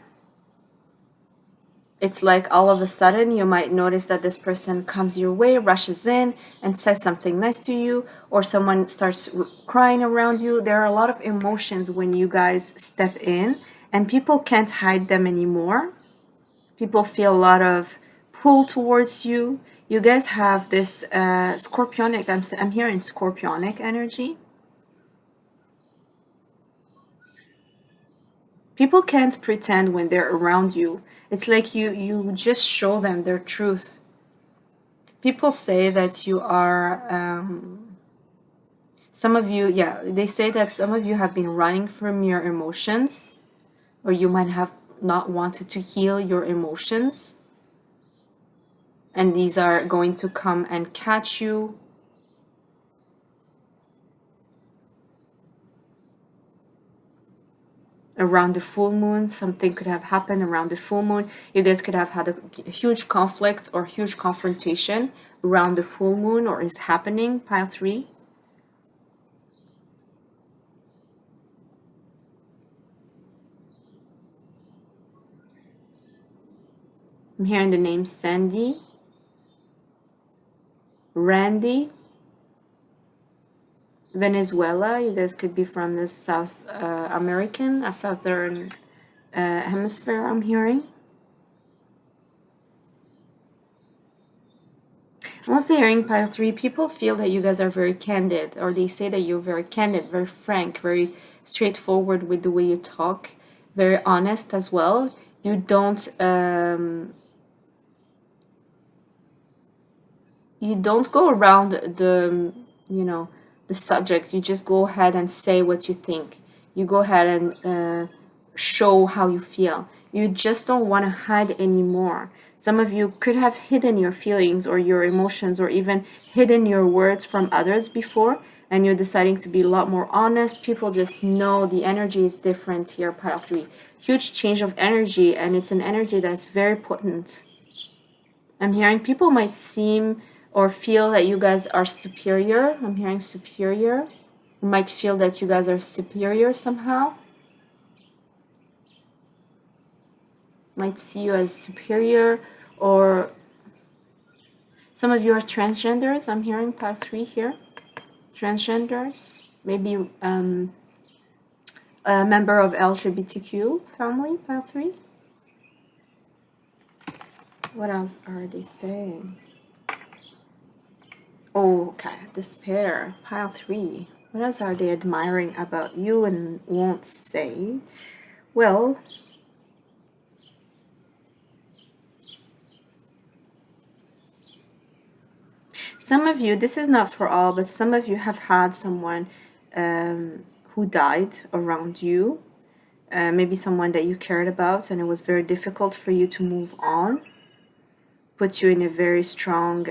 It's like all of a sudden you might notice that this person comes your way, rushes in, and says something nice to you, or someone starts crying around you. There are a lot of emotions when you guys step in, and people can't hide them anymore. People feel a lot of pull towards you. You guys have this scorpionic, I'm hearing scorpionic energy. People can't pretend when they're around you. It's like you just show them their truth. People say that you are, some of you, yeah, they say that some of you have been running from your emotions, or you might have not wanted to heal your emotions. And these are going to come and catch you. Around the full moon, something could have happened around the full moon. You guys could have had a huge conflict or huge confrontation around the full moon, or is happening. Pile 3. I'm hearing the names Sandy, Randy, Venezuela. You guys could be from the South American, a southern hemisphere, I'm hearing. I'm also hearing Pile 3, people feel that you guys are very candid, or they say that you're very candid, very frank, very straightforward with the way you talk, very honest as well. You don't go around the, the subjects. You just go ahead and say what you think. You go ahead and show how you feel. You just don't want to hide anymore. Some of you could have hidden your feelings or your emotions, or even hidden your words from others before, and you're deciding to be a lot more honest. People just know the energy is different here, Pile 3. Huge change of energy, and it's an energy that's very potent. I'm hearing people might seem or feel that you guys are superior. I'm hearing superior. You might feel that you guys are superior somehow. Might see you as superior, or some of you are transgenders. I'm hearing Pile 3 here. Transgenders. Maybe a member of LGBTQ family, Pile 3. What else are they saying? Oh, okay. Despair. Pile 3. What else are they admiring about you and won't say? Well, some of you, this is not for all, but some of you have had someone who died around you. Maybe someone that you cared about, and it was very difficult for you to move on. Put you in a very strong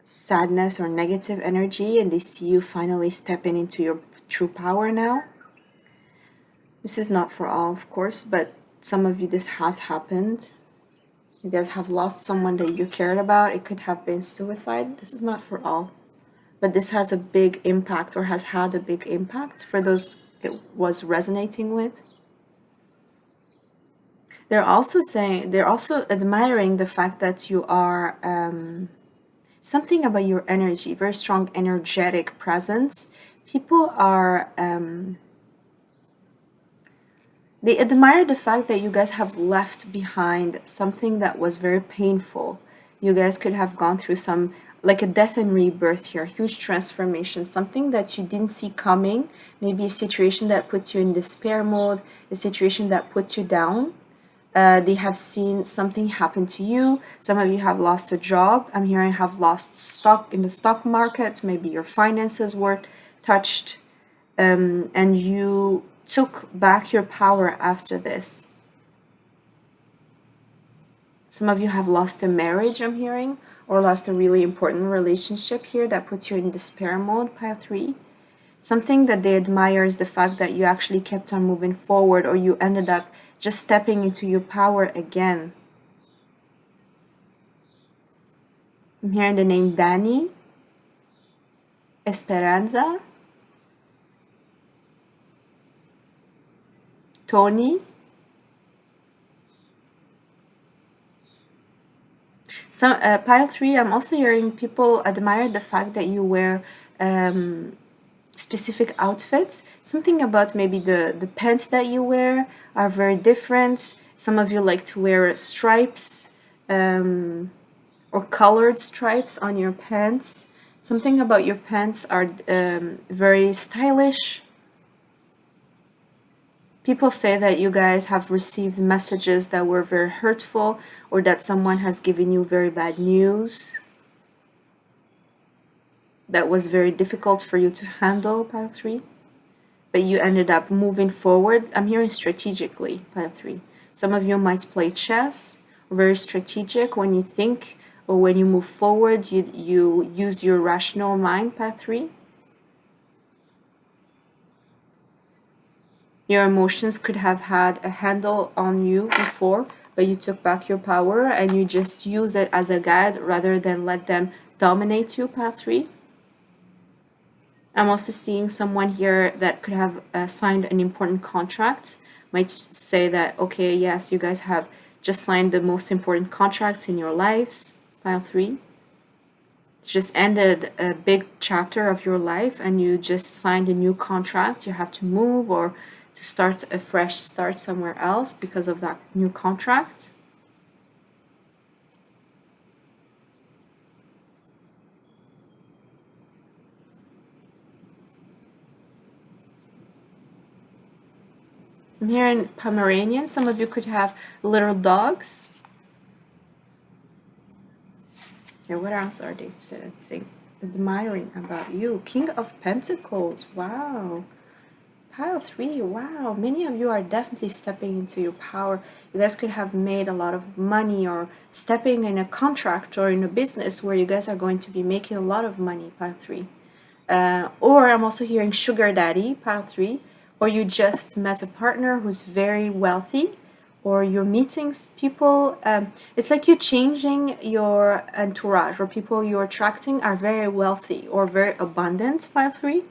sadness or negative energy, and they see you finally stepping into your true power now. This is not for all, of course, but some of you, this has happened. You guys have lost someone that you cared about. It could have been suicide. This is not for all, but this has a big impact, or has had a big impact for those it was resonating with. They're also saying, they're also admiring the fact that you are something about your energy, very strong energetic presence. People are they admire the fact that you guys have left behind something that was very painful. You guys could have gone through some, like a death and rebirth here, huge transformation, something that you didn't see coming, maybe a situation that put you in despair mode, a situation that put you down. They have seen something happen to you. Some of you have lost a job. I'm hearing have lost stock in the stock market. Maybe your finances were touched, and you took back your power after this. Some of you have lost a marriage, I'm hearing, or lost a really important relationship here that puts you in despair mode, pile 3. Something that they admire is the fact that you actually kept on moving forward, or you ended up just stepping into your power again. I'm hearing the name Danny, Esperanza, Tony. Some pile 3, I'm also hearing people admire the fact that you wear specific outfits. Something about maybe the pants that you wear are very different. Some of you like to wear stripes or colored stripes on your pants. Something about your pants are very stylish. People say that you guys have received messages that were very hurtful, or that someone has given you very bad news that was very difficult for you to handle, pile 3. But you ended up moving forward. I'm hearing strategically, pile 3. Some of you might play chess, very strategic. When you think or when you move forward, you use your rational mind, pile 3. Your emotions could have had a handle on you before, but you took back your power and you just use it as a guide rather than let them dominate you, pile 3. I'm also seeing someone here that could have signed an important contract. Might say that, okay, yes, you guys have just signed the most important contracts in your lives, pile 3. It's just ended a big chapter of your life and you just signed a new contract. You have to move or to start a fresh start somewhere else because of that new contract. I'm hearing Pomeranian. Some of you could have little dogs. Yeah, what else are they saying? Admiring about you? King of Pentacles. Wow. Pile 3. Wow. Many of you are definitely stepping into your power. You guys could have made a lot of money or stepping in a contract or in a business where you guys are going to be making a lot of money, pile 3. Or I'm also hearing sugar daddy, pile 3. Or you just met a partner who's very wealthy, or you're meeting people. It's like you're changing your entourage, or people you're attracting are very wealthy or very abundant, pile 3.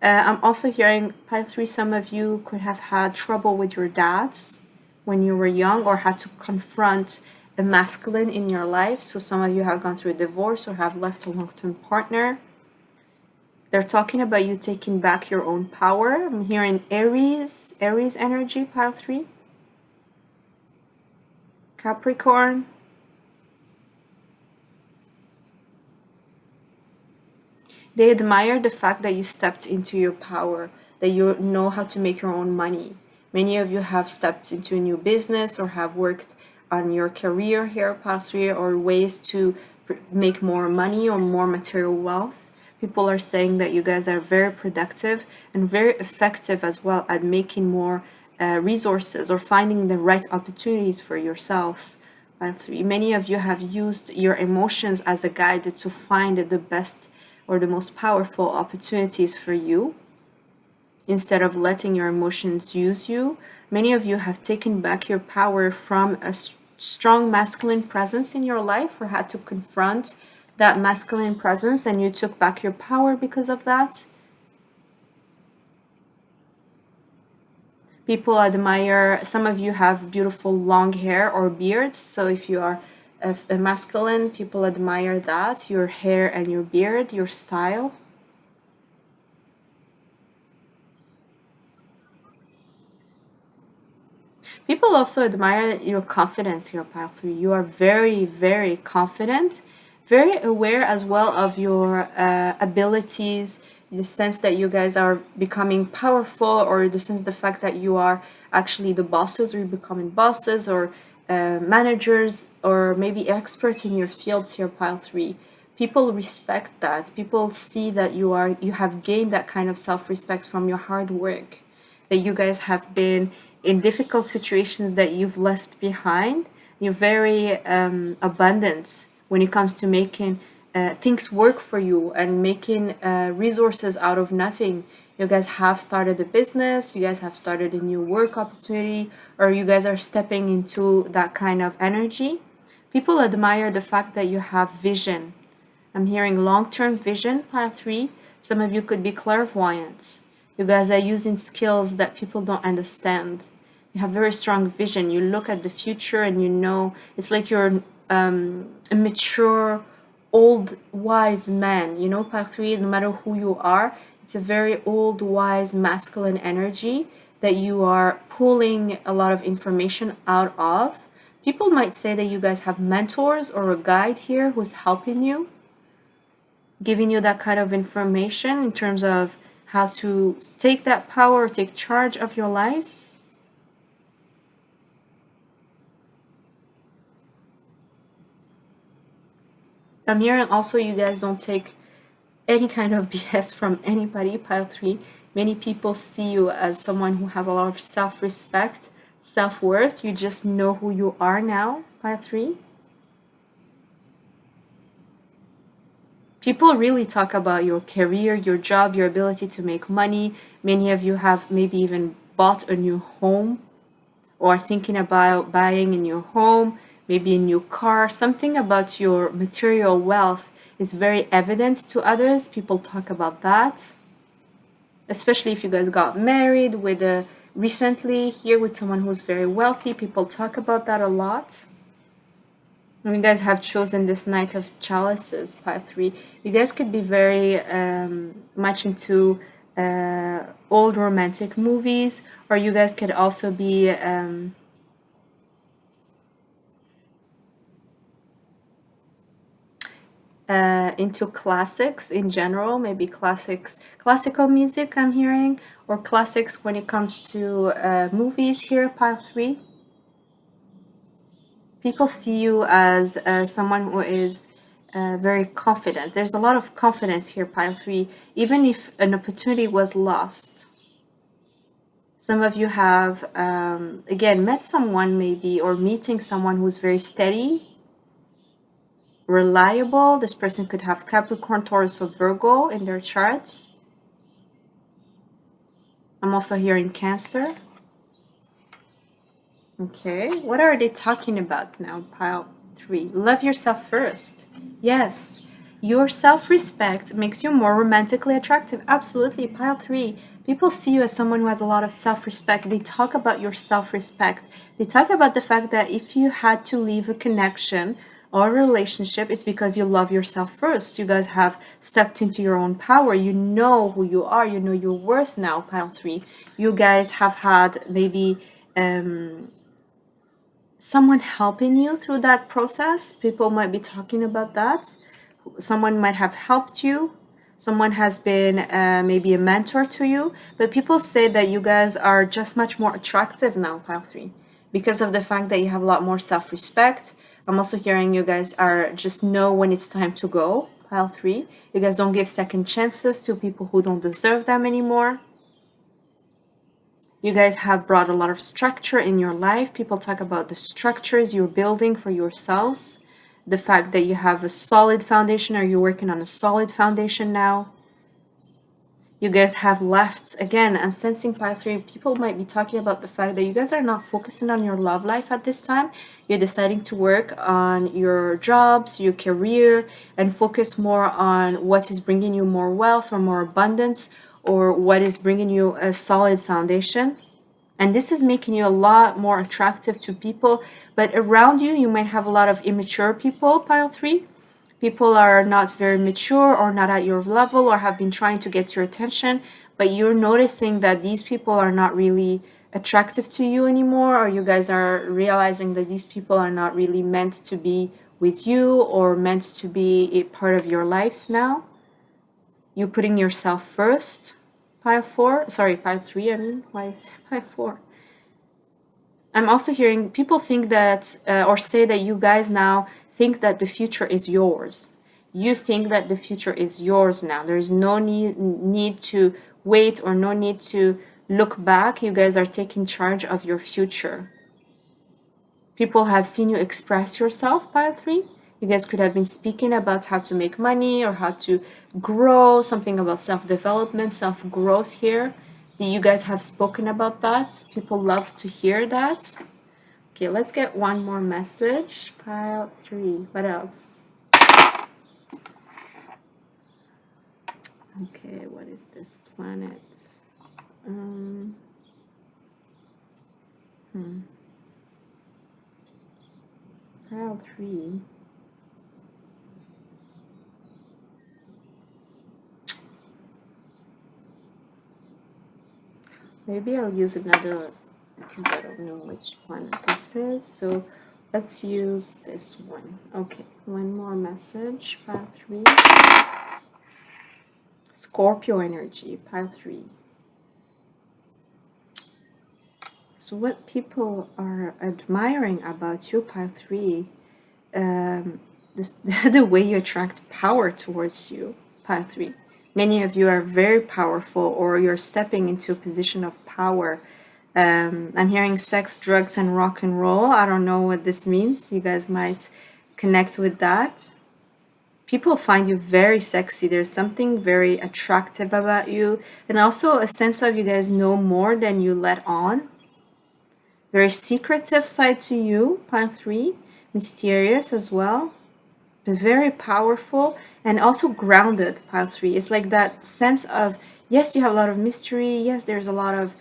I'm also hearing, pile 3, some of you could have had trouble with your dads when you were young, or had to confront a masculine in your life. So some of you have gone through a divorce or have left a long-term partner. They're talking about you taking back your own power. I'm hearing Aries energy, pile 3. Capricorn. They admire the fact that you stepped into your power, that you know how to make your own money. Many of you have stepped into a new business or have worked on your career here, pile 3, or ways to make more money or more material wealth. People are saying that you guys are very productive and very effective as well at making more resources or finding the right opportunities for yourselves. Many of you have used your emotions as a guide to find the best or the most powerful opportunities for you instead of letting your emotions use you. Many of you have taken back your power from a strong masculine presence in your life, or had to confront that masculine presence, and you took back your power because of that. People admire, some of you have beautiful long hair or beards. So if you are a masculine, people admire that, your hair and your beard, your style. People also admire your confidence here, pile 3. You are very, very confident, very aware as well of your abilities, the sense that you guys are becoming powerful, or the sense the fact that you are actually the bosses, or you're becoming bosses, or managers, or maybe experts in your fields here, pile 3. People respect that. People see that you have gained that kind of self-respect from your hard work, that you guys have been in difficult situations that you've left behind. You're very abundant when it comes to making things work for you and making resources out of nothing. You guys have started a business, you guys have started a new work opportunity, or you guys are stepping into that kind of energy. People admire the fact that you have vision. I'm hearing long-term vision, pile 3. Some of you could be clairvoyant. You guys are using skills that people don't understand. You have very strong vision. You look at the future and you know, it's like you're a mature, old, wise man. You know, pile 3, no matter who you are, it's a very old, wise, masculine energy that you are pulling a lot of information out of. People might say that you guys have mentors or a guide here who's helping you, giving you that kind of information in terms of how to take that power, take charge of your lives. I'm hearing also you guys don't take any kind of BS from anybody, pile 3. Many people see you as someone who has a lot of self-respect, self-worth. You just know who you are now, pile 3. People really talk about your career, your job, your ability to make money. Many of you have maybe even bought a new home or are thinking about buying a new home, maybe a new car. Something about your material wealth is very evident to others. People talk about that, especially if you guys got married with a recently here with someone who's very wealthy. People talk about that a lot. And you guys have chosen this Knight of Chalices, pile 3. You guys could be very much into old romantic movies, or you guys could also be into classics in general, maybe classical music I'm hearing, or classics when it comes to movies here, pile 3. People see you as someone who is very confident. There's a lot of confidence here, pile 3, even if an opportunity was lost. Some of you have, again, met someone maybe, or meeting someone who's very steady, reliable. This person could have Capricorn, Taurus, or Virgo in their charts. I'm also hearing Cancer. Okay, what are they talking about now, pile 3? Love yourself first. Yes, your self-respect makes you more romantically attractive. Absolutely, pile 3. People see you as someone who has a lot of self-respect. They talk about your self-respect. They talk about the fact that if you had to leave a connection or a relationship, it's because you love yourself first. You guys have stepped into your own power. You know who you are. You know your worth now, pile 3. You guys have had maybe someone helping you through that process. People might be talking about that. Someone might have helped you. Someone has been maybe a mentor to you. But people say that you guys are just much more attractive now, pile 3, because of the fact that you have a lot more self-respect. I'm also hearing you guys are just know when it's time to go, pile 3. You guys don't give second chances to people who don't deserve them anymore. You guys have brought a lot of structure in your life. People talk about the structures you're building for yourselves. The fact that you have a solid foundation, or you're working on a solid foundation now. You guys have left, again, I'm sensing pile 3. People might be talking about the fact that you guys are not focusing on your love life at this time. You're deciding to work on your jobs, your career, and focus more on what is bringing you more wealth or more abundance, or what is bringing you a solid foundation. And this is making you a lot more attractive to people. But around you, you might have a lot of immature people, pile 3. People are not very mature or not at your level or have been trying to get your attention, but you're noticing that these people are not really attractive to you anymore, or you guys are realizing that these people are not really meant to be with you or meant to be a part of your lives now. You're putting yourself first, pile 4. Sorry, pile 3, I mean. Why is pile 4? I'm also hearing people think that, or say that you guys now think that the future is yours. You think that the future is yours now. There's no need to wait or no need to look back. You guys are taking charge of your future. People have seen you express yourself, pile 3. You guys could have been speaking about how to make money or how to grow, something about self-development, self-growth here. You guys have spoken about that. People love to hear that. Okay, let's get one more message. Pile 3. What else? Okay, what is this planet? Pile 3. Maybe I'll use another because I don't know which planet this is. So let's use this one. Okay, one more message. Pile 3. Scorpio energy, pile 3. So what people are admiring about you, pile 3, the way you attract power towards you, pile 3. Many of you are very powerful, or you're stepping into a position of power. I'm hearing sex, drugs, and rock and roll. I don't know what this means. You guys might connect with that. People find you very sexy. There's something very attractive about you, and also a sense of you guys know more than you let on. Very secretive side to you, pile 3. Mysterious as well, but very powerful and also grounded, pile 3. It's like that sense of, yes, you have a lot of mystery. Yes, there's a lot of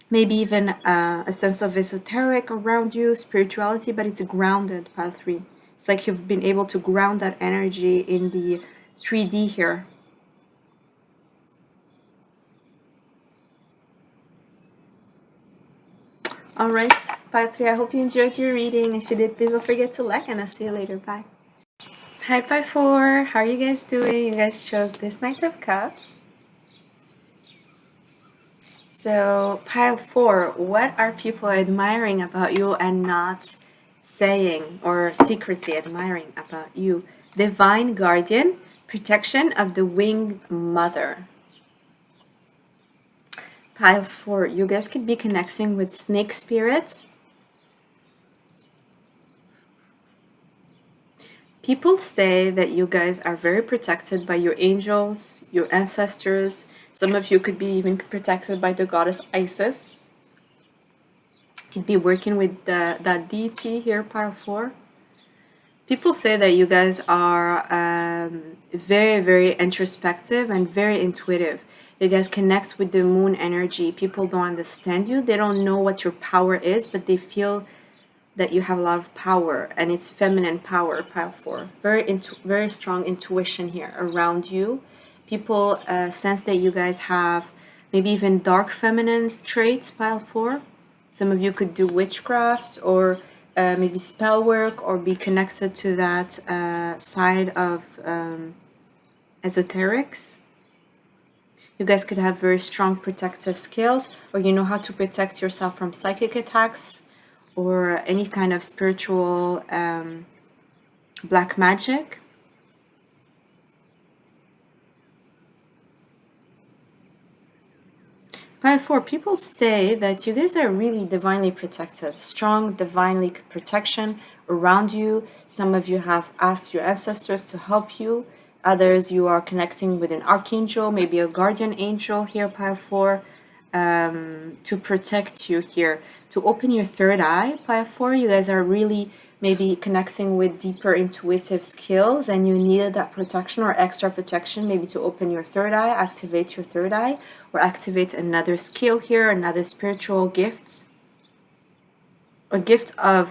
maybe even a sense of esoteric around you, spirituality, but it's grounded, pile 3. It's like you've been able to ground that energy in the 3D here. All right, pile 3, I hope you enjoyed your reading. If you did, please don't forget to like, and I'll see you later. Bye. Hi, pile 4. How are you guys doing? You guys chose this Knight of Cups. So, pile 4, what are people admiring about you and not saying, or secretly admiring about you? Divine Guardian, protection of the winged mother. Pile 4, you guys could be connecting with snake spirits. People say that you guys are very protected by your angels, your ancestors. Some of you could be even protected by the goddess Isis. Could be working with that deity here, pile 4. People say that you guys are very, very introspective and very intuitive. You guys connect with the moon energy. People don't understand you. They don't know what your power is, but they feel that you have a lot of power, and it's feminine power, pile 4. Very strong intuition here around you. People sense that you guys have maybe even dark feminine traits, pile 4. Some of you could do witchcraft or maybe spell work, or be connected to that side of esoterics. You guys could have very strong protective skills, or you know how to protect yourself from psychic attacks or any kind of spiritual black magic. Pile 4, people say that you guys are really divinely protected, strong divinely protection around you. Some of you have asked your ancestors to help you. Others, you are connecting with an archangel, maybe a guardian angel here, pile 4. to protect you here, to open your third eye. Pile 4, you guys are really maybe connecting with deeper intuitive skills and you needed that protection or extra protection, maybe to open your third eye, activate your third eye, or activate another skill here, another spiritual gift, a gift of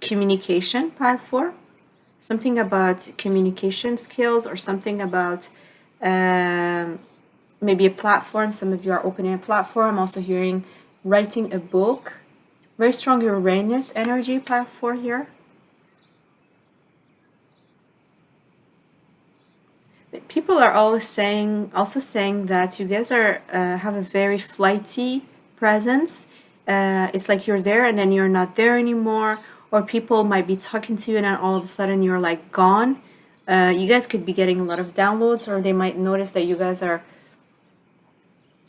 communication. Pile 4, something about communication skills or something about maybe a platform. Some of you are opening a platform. I'm also hearing writing a book. Very strong Uranus energy, Pile 4 here. People are always also saying that you guys are have a very flighty presence. It's like you're there and then you're not there anymore, or people might be talking to you and then all of a sudden you're like gone. You guys could be getting a lot of downloads, or they might notice that you guys are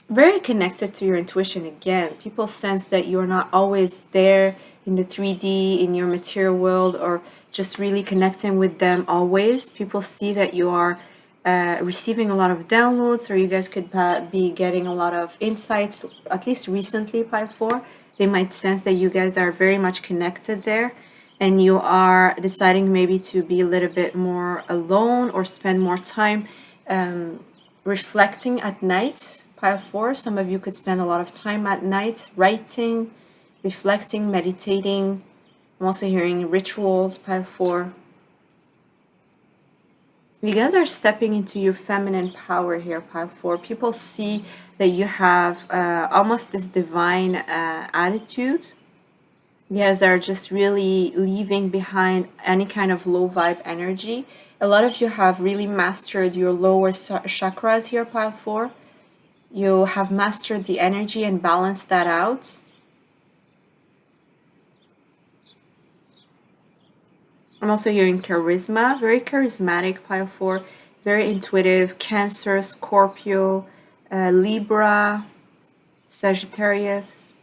very connected to your intuition again. People sense that you're not always there in the 3D, in your material world, or just really connecting with them always. People see that you are receiving a lot of downloads, or you guys could be getting a lot of insights, at least recently, Pile 4. They might sense that you guys are very much connected there, and you are deciding maybe to be a little bit more alone or spend more time reflecting at night. Pile 4, some of you could spend a lot of time at night writing, reflecting, meditating. I'm also hearing rituals, Pile 4. You guys are stepping into your feminine power here, Pile 4. People see that you have almost this divine attitude. You guys are just really leaving behind any kind of low vibe energy. A lot of you have really mastered your lower chakras here, Pile 4. You have mastered the energy and balanced that out. I'm also hearing charisma, very charismatic, Pile 4, very intuitive, Cancer, Scorpio, Libra, Sagittarius.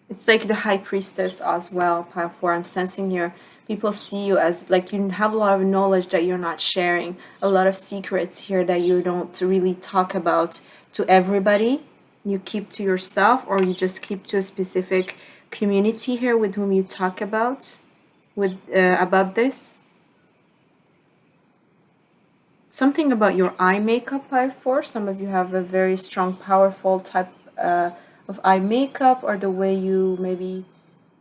It's like the High Priestess as well, Pile 4. I'm sensing here people see you as like you have a lot of knowledge that you're not sharing, a lot of secrets here that you don't really talk about to everybody. You keep to yourself, or you just keep to a specific community here with whom you talk about this. Something about your eye makeup, Pile 4. Some of you have a very strong, powerful type of eye makeup, or the way you maybe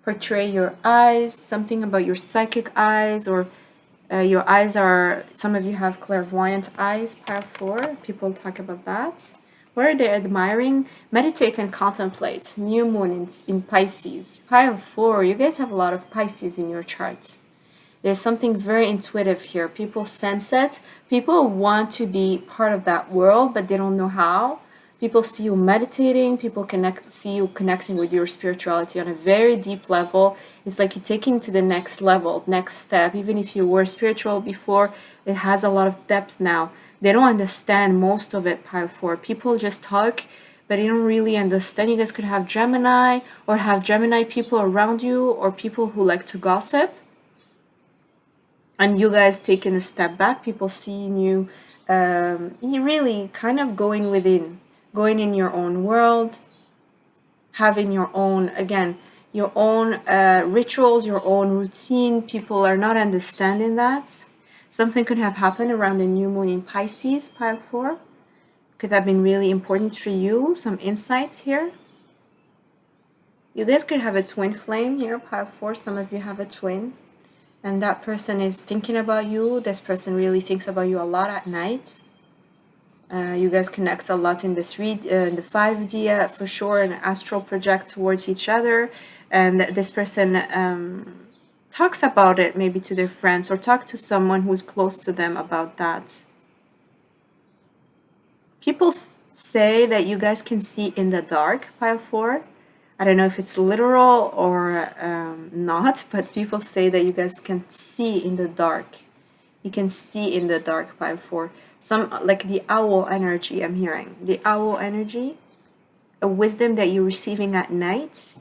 portray your eyes, something about your psychic eyes, or your eyes are, some of you have clairvoyant eyes, Pile 4. People talk about that. What are they admiring? Meditate and contemplate. New moon in Pisces. Pile 4. You guys have a lot of Pisces in your chart. There's something very intuitive here. People sense it. People want to be part of that world, but they don't know how. People see you meditating. People see you connecting with your spirituality on a very deep level. It's like you're taking to the next level, next step. Even if you were spiritual before, it has a lot of depth now. They don't understand most of it, Pile 4. People just talk, but they don't really understand. You guys could have Gemini, or have Gemini people around you, or people who like to gossip. And you guys taking a step back. People seeing you, you really kind of going within, going in your own world, having your own, again, your own rituals, your own routine. People are not understanding that. Something could have happened around the new moon in Pisces, Pile 4. Could have been really important for you. Some insights here. You guys could have a twin flame here, Pile 4. Some of you have a twin. And that person is thinking about you. This person really thinks about you a lot at night. You guys connect a lot in the 5D for sure, and astral project towards each other. And this person talks about it maybe to their friends, or talk to someone who's close to them about that. People say that you guys can see in the dark, Pile 4. I don't know if it's literal or not, but people say that you guys can see in the dark. You can see in the dark, Pile 4. Some, like the owl energy I'm hearing. The owl energy, a wisdom that you're receiving at night,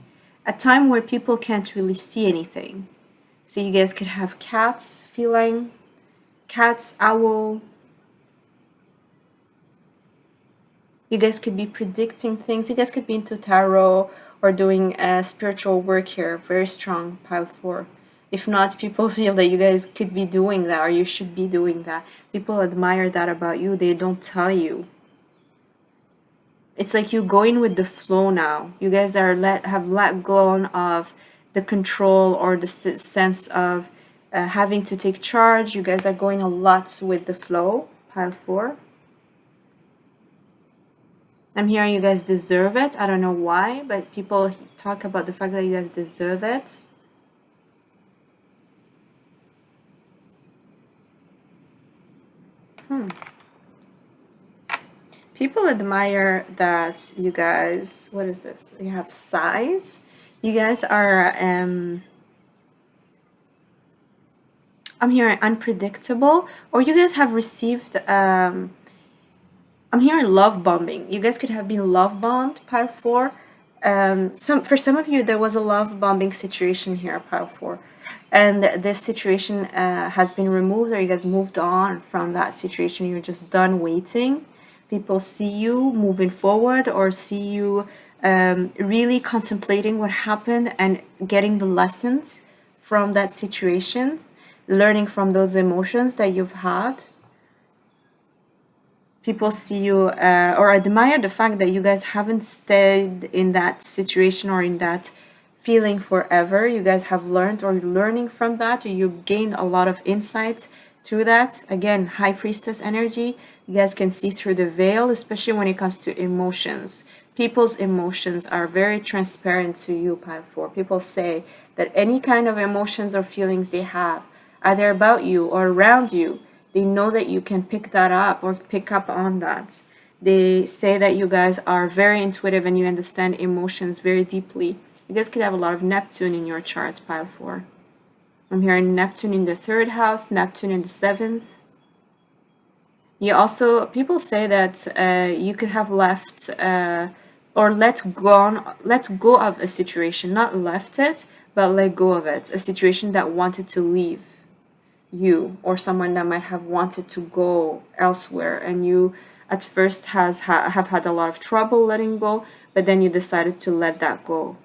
a time where people can't really see anything. So you guys could have cats, feline, cats, owl. You guys could be predicting things. You guys could be into tarot or doing spiritual work here. Very strong, pile 4. If not, people feel that you guys could be doing that or you should be doing that. People admire that about you. They don't tell you. It's like you going with the flow now. You guys are have let go of the control or the sense of having to take charge. You guys are going a lot with the flow, pile 4. I'm hearing you guys deserve it. I don't know why, but people talk about the fact that you guys deserve it. People admire that you guys, what is this? You have size. You guys are, I'm hearing unpredictable, or you guys have received, I'm hearing love bombing. You guys could have been love bombed, pile 4. For some of you, there was a love bombing situation here, pile 4. And this situation has been removed, or you guys moved on from that situation. You're just done waiting. People see you moving forward or see you really contemplating what happened and getting the lessons from that situation, learning from those emotions that you've had. People see you or admire the fact that you guys haven't stayed in that situation or in that feeling forever. You guys have learned or learning from that, or you gained a lot of insight through that. Again, High Priestess energy. You guys can see through the veil, especially when it comes to emotions. People's emotions are very transparent to you, pile 4. People say that any kind of emotions or feelings they have, either about you or around you, they know that you can pick that up or pick up on that. They say that you guys are very intuitive and you understand emotions very deeply. You guys could have a lot of Neptune in your chart, pile 4. I'm hearing Neptune in the 3rd house, Neptune in the 7th. You also, people say that you could have left or let go of a situation, not left it, but let go of it. A situation that wanted to leave you, or someone that might have wanted to go elsewhere, and you at first have had a lot of trouble letting go, but then you decided to let that go.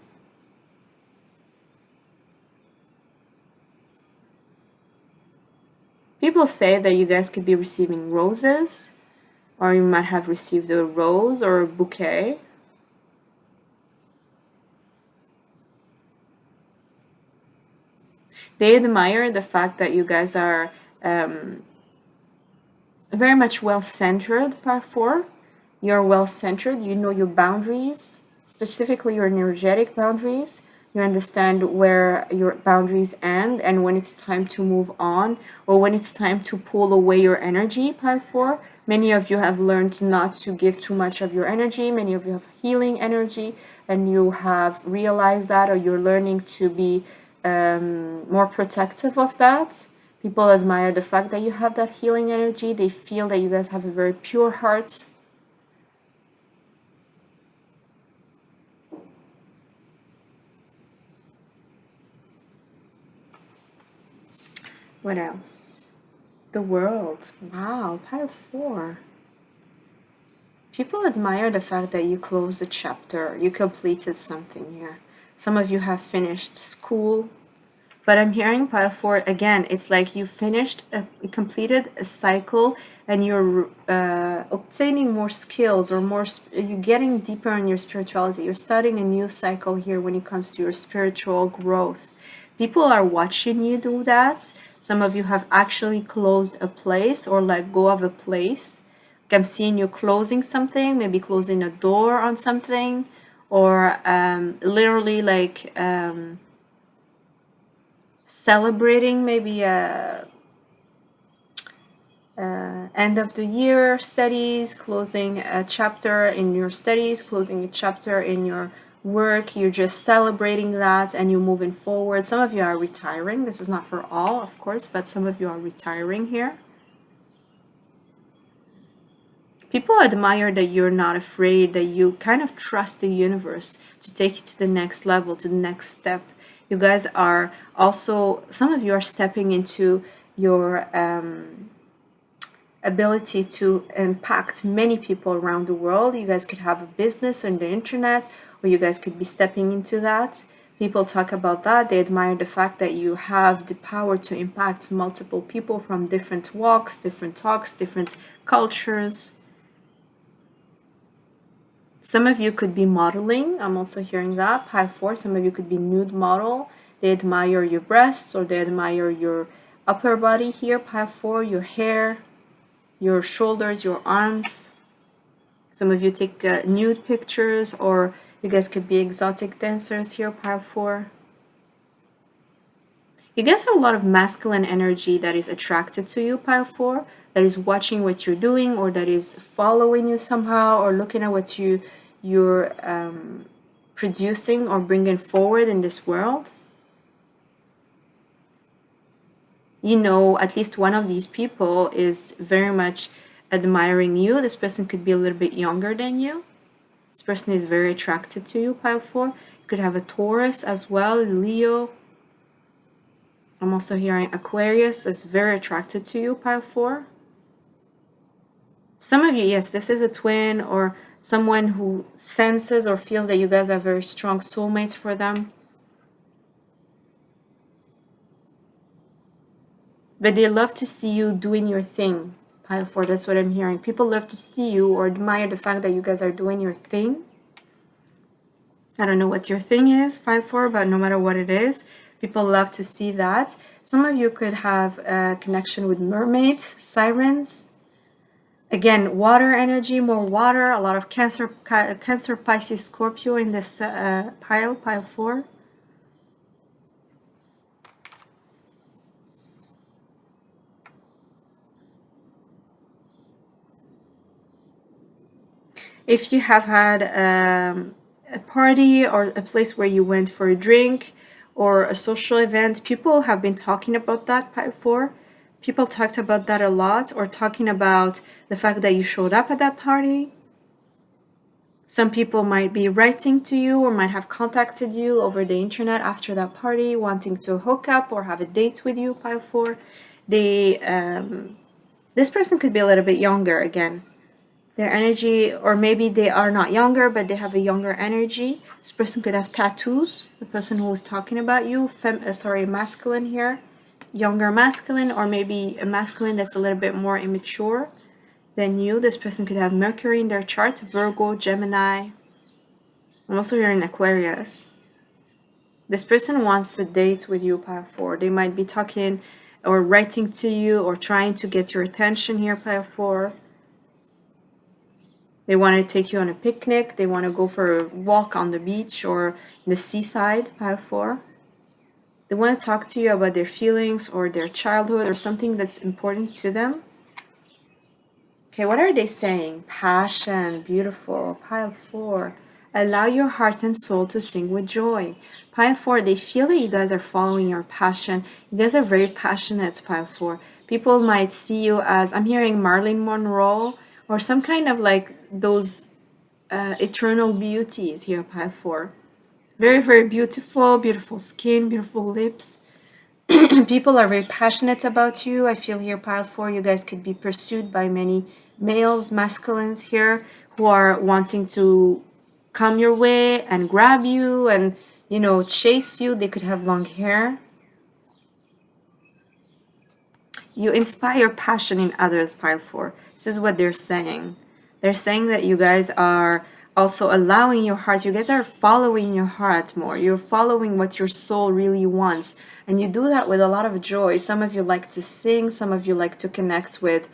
People say that you guys could be receiving roses, or you might have received a rose or a bouquet. They admire the fact that you guys are very much well-centered, part 4. You're well-centered. You know your boundaries, specifically your energetic boundaries. You understand where your boundaries end and when it's time to move on, or when it's time to pull away your energy, part 4. Many of you have learned not to give too much of your energy. Many of you have healing energy, and you have realized that, or you're learning to be more protective of that. People admire the fact that you have that healing energy. They feel that you guys have a very pure heart. What else? The world. Wow, pile 4. People admire the fact that you closed a chapter. You completed something here. Some of you have finished school. But I'm hearing pile 4 again. It's like you completed a cycle, and you're obtaining more skills, or you're getting deeper in your spirituality. You're starting a new cycle here when it comes to your spiritual growth. People are watching you do that. Some of you have actually closed a place or let go of a place. Like I'm seeing you closing something, maybe closing a door on something, or literally like celebrating maybe a end of the year studies, closing a chapter in your studies, closing a chapter in your work. You're just celebrating that and you're moving forward. Some of you are retiring. This is not for all, of course, but some of you are retiring here. People admire that you're not afraid, that you kind of trust the universe to take you to the next level, to the next step. You guys are also, some of you are stepping into your ability to impact many people around the world. You guys could have a business on the internet, or you guys could be stepping into that. People talk about that. They admire the fact that you have the power to impact multiple people from different walks, different talks, different cultures. Some of you could be modeling. I'm also hearing that. Pile 4, some of you could be nude model. They admire your breasts, or they admire your upper body here. Pile 4, your hair, your shoulders, your arms. Some of you take nude pictures, or you guys could be exotic dancers here. Pile 4. You guys have a lot of masculine energy that is attracted to you, Pile 4, that is watching what you're doing, or that is following you somehow, or looking at what you're producing or bringing forward in this world. You know, at least one of these people is very much admiring you. This person could be a little bit younger than you. This person is very attracted to you, Pile 4. You could have a Taurus as well, Leo. I'm also hearing Aquarius is very attracted to you, Pile 4. Some of you, yes, this is a twin or someone who senses or feels that you guys are very strong soulmates for them. But they love to see you doing your thing, Pile 4. That's what I'm hearing. People love to see you or admire the fact that you guys are doing your thing. I don't know what your thing is, Pile 4, but no matter what it is, people love to see that. Some of you could have a connection with mermaids, sirens. Again, water energy, more water, a lot of Cancer, Pisces, Scorpio in this pile 4. If you have had a party or a place where you went for a drink or a social event, people have been talking about that, pile 4. People talked about that a lot, or talking about the fact that you showed up at that party. Some people might be writing to you or might have contacted you over the internet after that party, wanting to hook up or have a date with you, pile 4. This person could be a little bit younger again. Their energy, or maybe they are not younger, but they have a younger energy. This person could have tattoos. The person who was talking about you, masculine here. Younger masculine, or maybe a masculine that's a little bit more immature than you. This person could have Mercury in their chart, Virgo, Gemini. I'm also hearing Aquarius. This person wants to date with you, pile 4. They might be talking or writing to you or trying to get your attention here, pile 4. They want to take you on a picnic. They want to go for a walk on the beach or the seaside, pile 4. They want to talk to you about their feelings or their childhood or something that's important to them. Okay, what are they saying? Passion, beautiful. Pile 4. Allow your heart and soul to sing with joy. Pile 4, they feel that you guys are following your passion. You guys are very passionate, pile 4. People might see you as, I'm hearing Marilyn Monroe, or some kind of like those eternal beauties here, pile 4. Very, very beautiful, beautiful skin, beautiful lips. People are very passionate about you. I feel here, pile 4, you guys could be pursued by many males, masculines here, who are wanting to come your way and grab you and, you know, chase you. They could have long hair. You inspire passion in others, pile 4. This is what they're saying. They're saying that you guys are also allowing your heart. You guys are following your heart more. You're following what your soul really wants. And you do that with a lot of joy. Some of you like to sing. Some of you like to connect with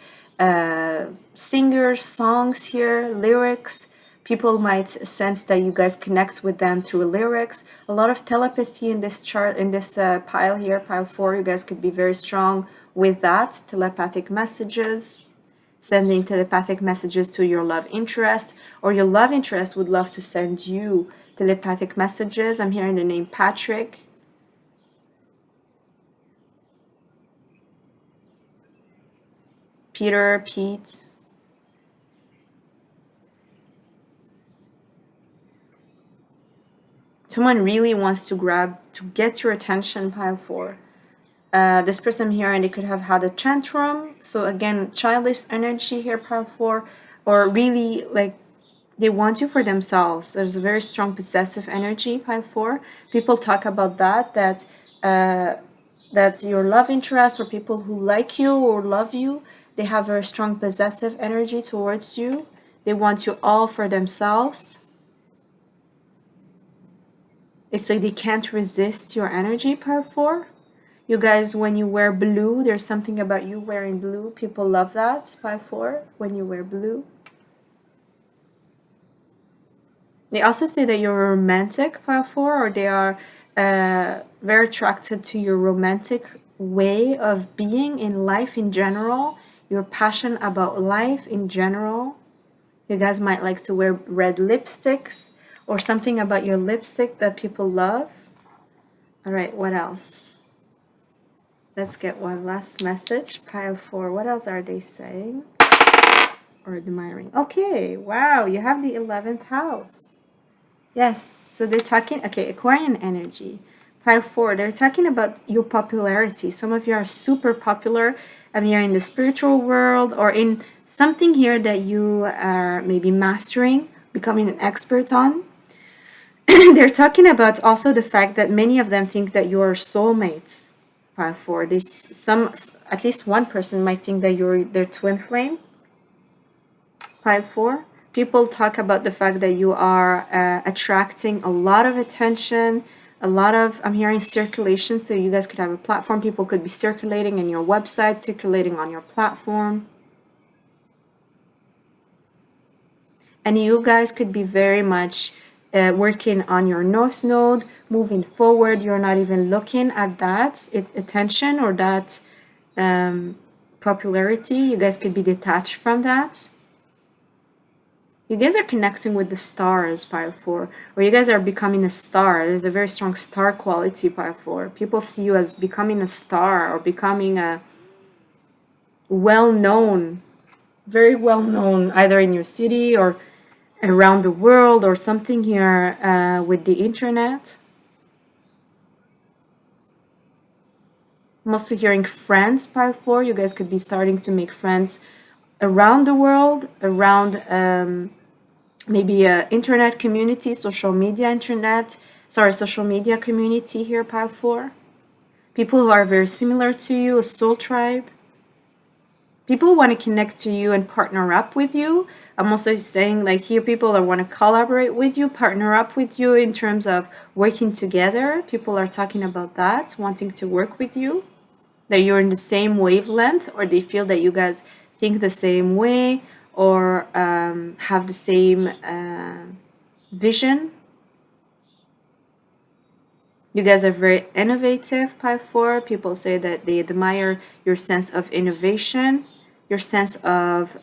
singers, songs here, lyrics. People might sense that you guys connect with them through lyrics. A lot of telepathy in this chart, in this pile here, pile 4. You guys could be very strong with that. Telepathic messages. Sending telepathic messages to your love interest, or your love interest would love to send you telepathic messages. I'm hearing the name Patrick. Peter, Pete. Someone really wants to get your attention, pile 4. This person here, and they could have had a tantrum. So again, childish energy here, pile 4, or really like they want you for themselves. There's a very strong possessive energy, pile 4. People talk about that that's your love interest or people who like you or love you. They have very strong possessive energy towards you. They want you all for themselves. It's like they can't resist your energy, pile 4. You guys, when you wear blue, there's something about you wearing blue. People love that, pile 4, when you wear blue. They also say that you're romantic, pile 4, or they are very attracted to your romantic way of being in life in general. You're passionate about life in general. You guys might like to wear red lipsticks or something about your lipstick that people love. All right, what else? Let's get one last message. Pile 4, what else are they saying? Or admiring. Okay, wow, you have the 11th house. Yes, so they're talking, okay, Aquarian energy. Pile 4, they're talking about your popularity. Some of you are super popular. I mean, you're in the spiritual world or in something here that you are maybe mastering, becoming an expert on. They're talking about also the fact that many of them think that you're soulmates. Pile 4, at least one person might think that you're their twin flame. Pile 4. People talk about the fact that you are attracting a lot of attention, I'm hearing circulation, so you guys could have a platform. People could be circulating in your website, circulating on your platform. And you guys could be very much working on your North Node, moving forward. You're not even looking at that attention or that popularity. You guys could be detached from that. You guys are connecting with the stars, pile 4, or you guys are becoming a star. There's a very strong star quality, pile 4. People see you as becoming a star or becoming a well-known, very well-known, either in your city or around the world or something here with the internet. I'm also hearing friends, pile 4. You guys could be starting to make friends around the world, around maybe internet community, social media community here, pile 4. People who are very similar to you, a soul tribe. People want to connect to you and partner up with you. I'm also saying like here people that want to collaborate with you, partner up with you in terms of working together. People are talking about that, wanting to work with you, that you're in the same wavelength, or they feel that you guys think the same way or have the same vision. You guys are very innovative, pile 4. People say that they admire your sense of innovation, your sense of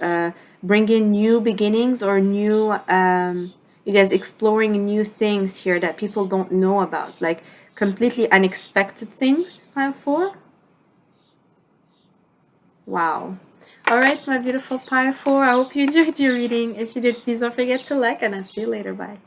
bringing new beginnings or new, you guys exploring new things here that people don't know about, like completely unexpected things, pile 4. Wow. All right, my beautiful pile 4. I hope you enjoyed your reading. If you did, please don't forget to like, and I'll see you later. Bye.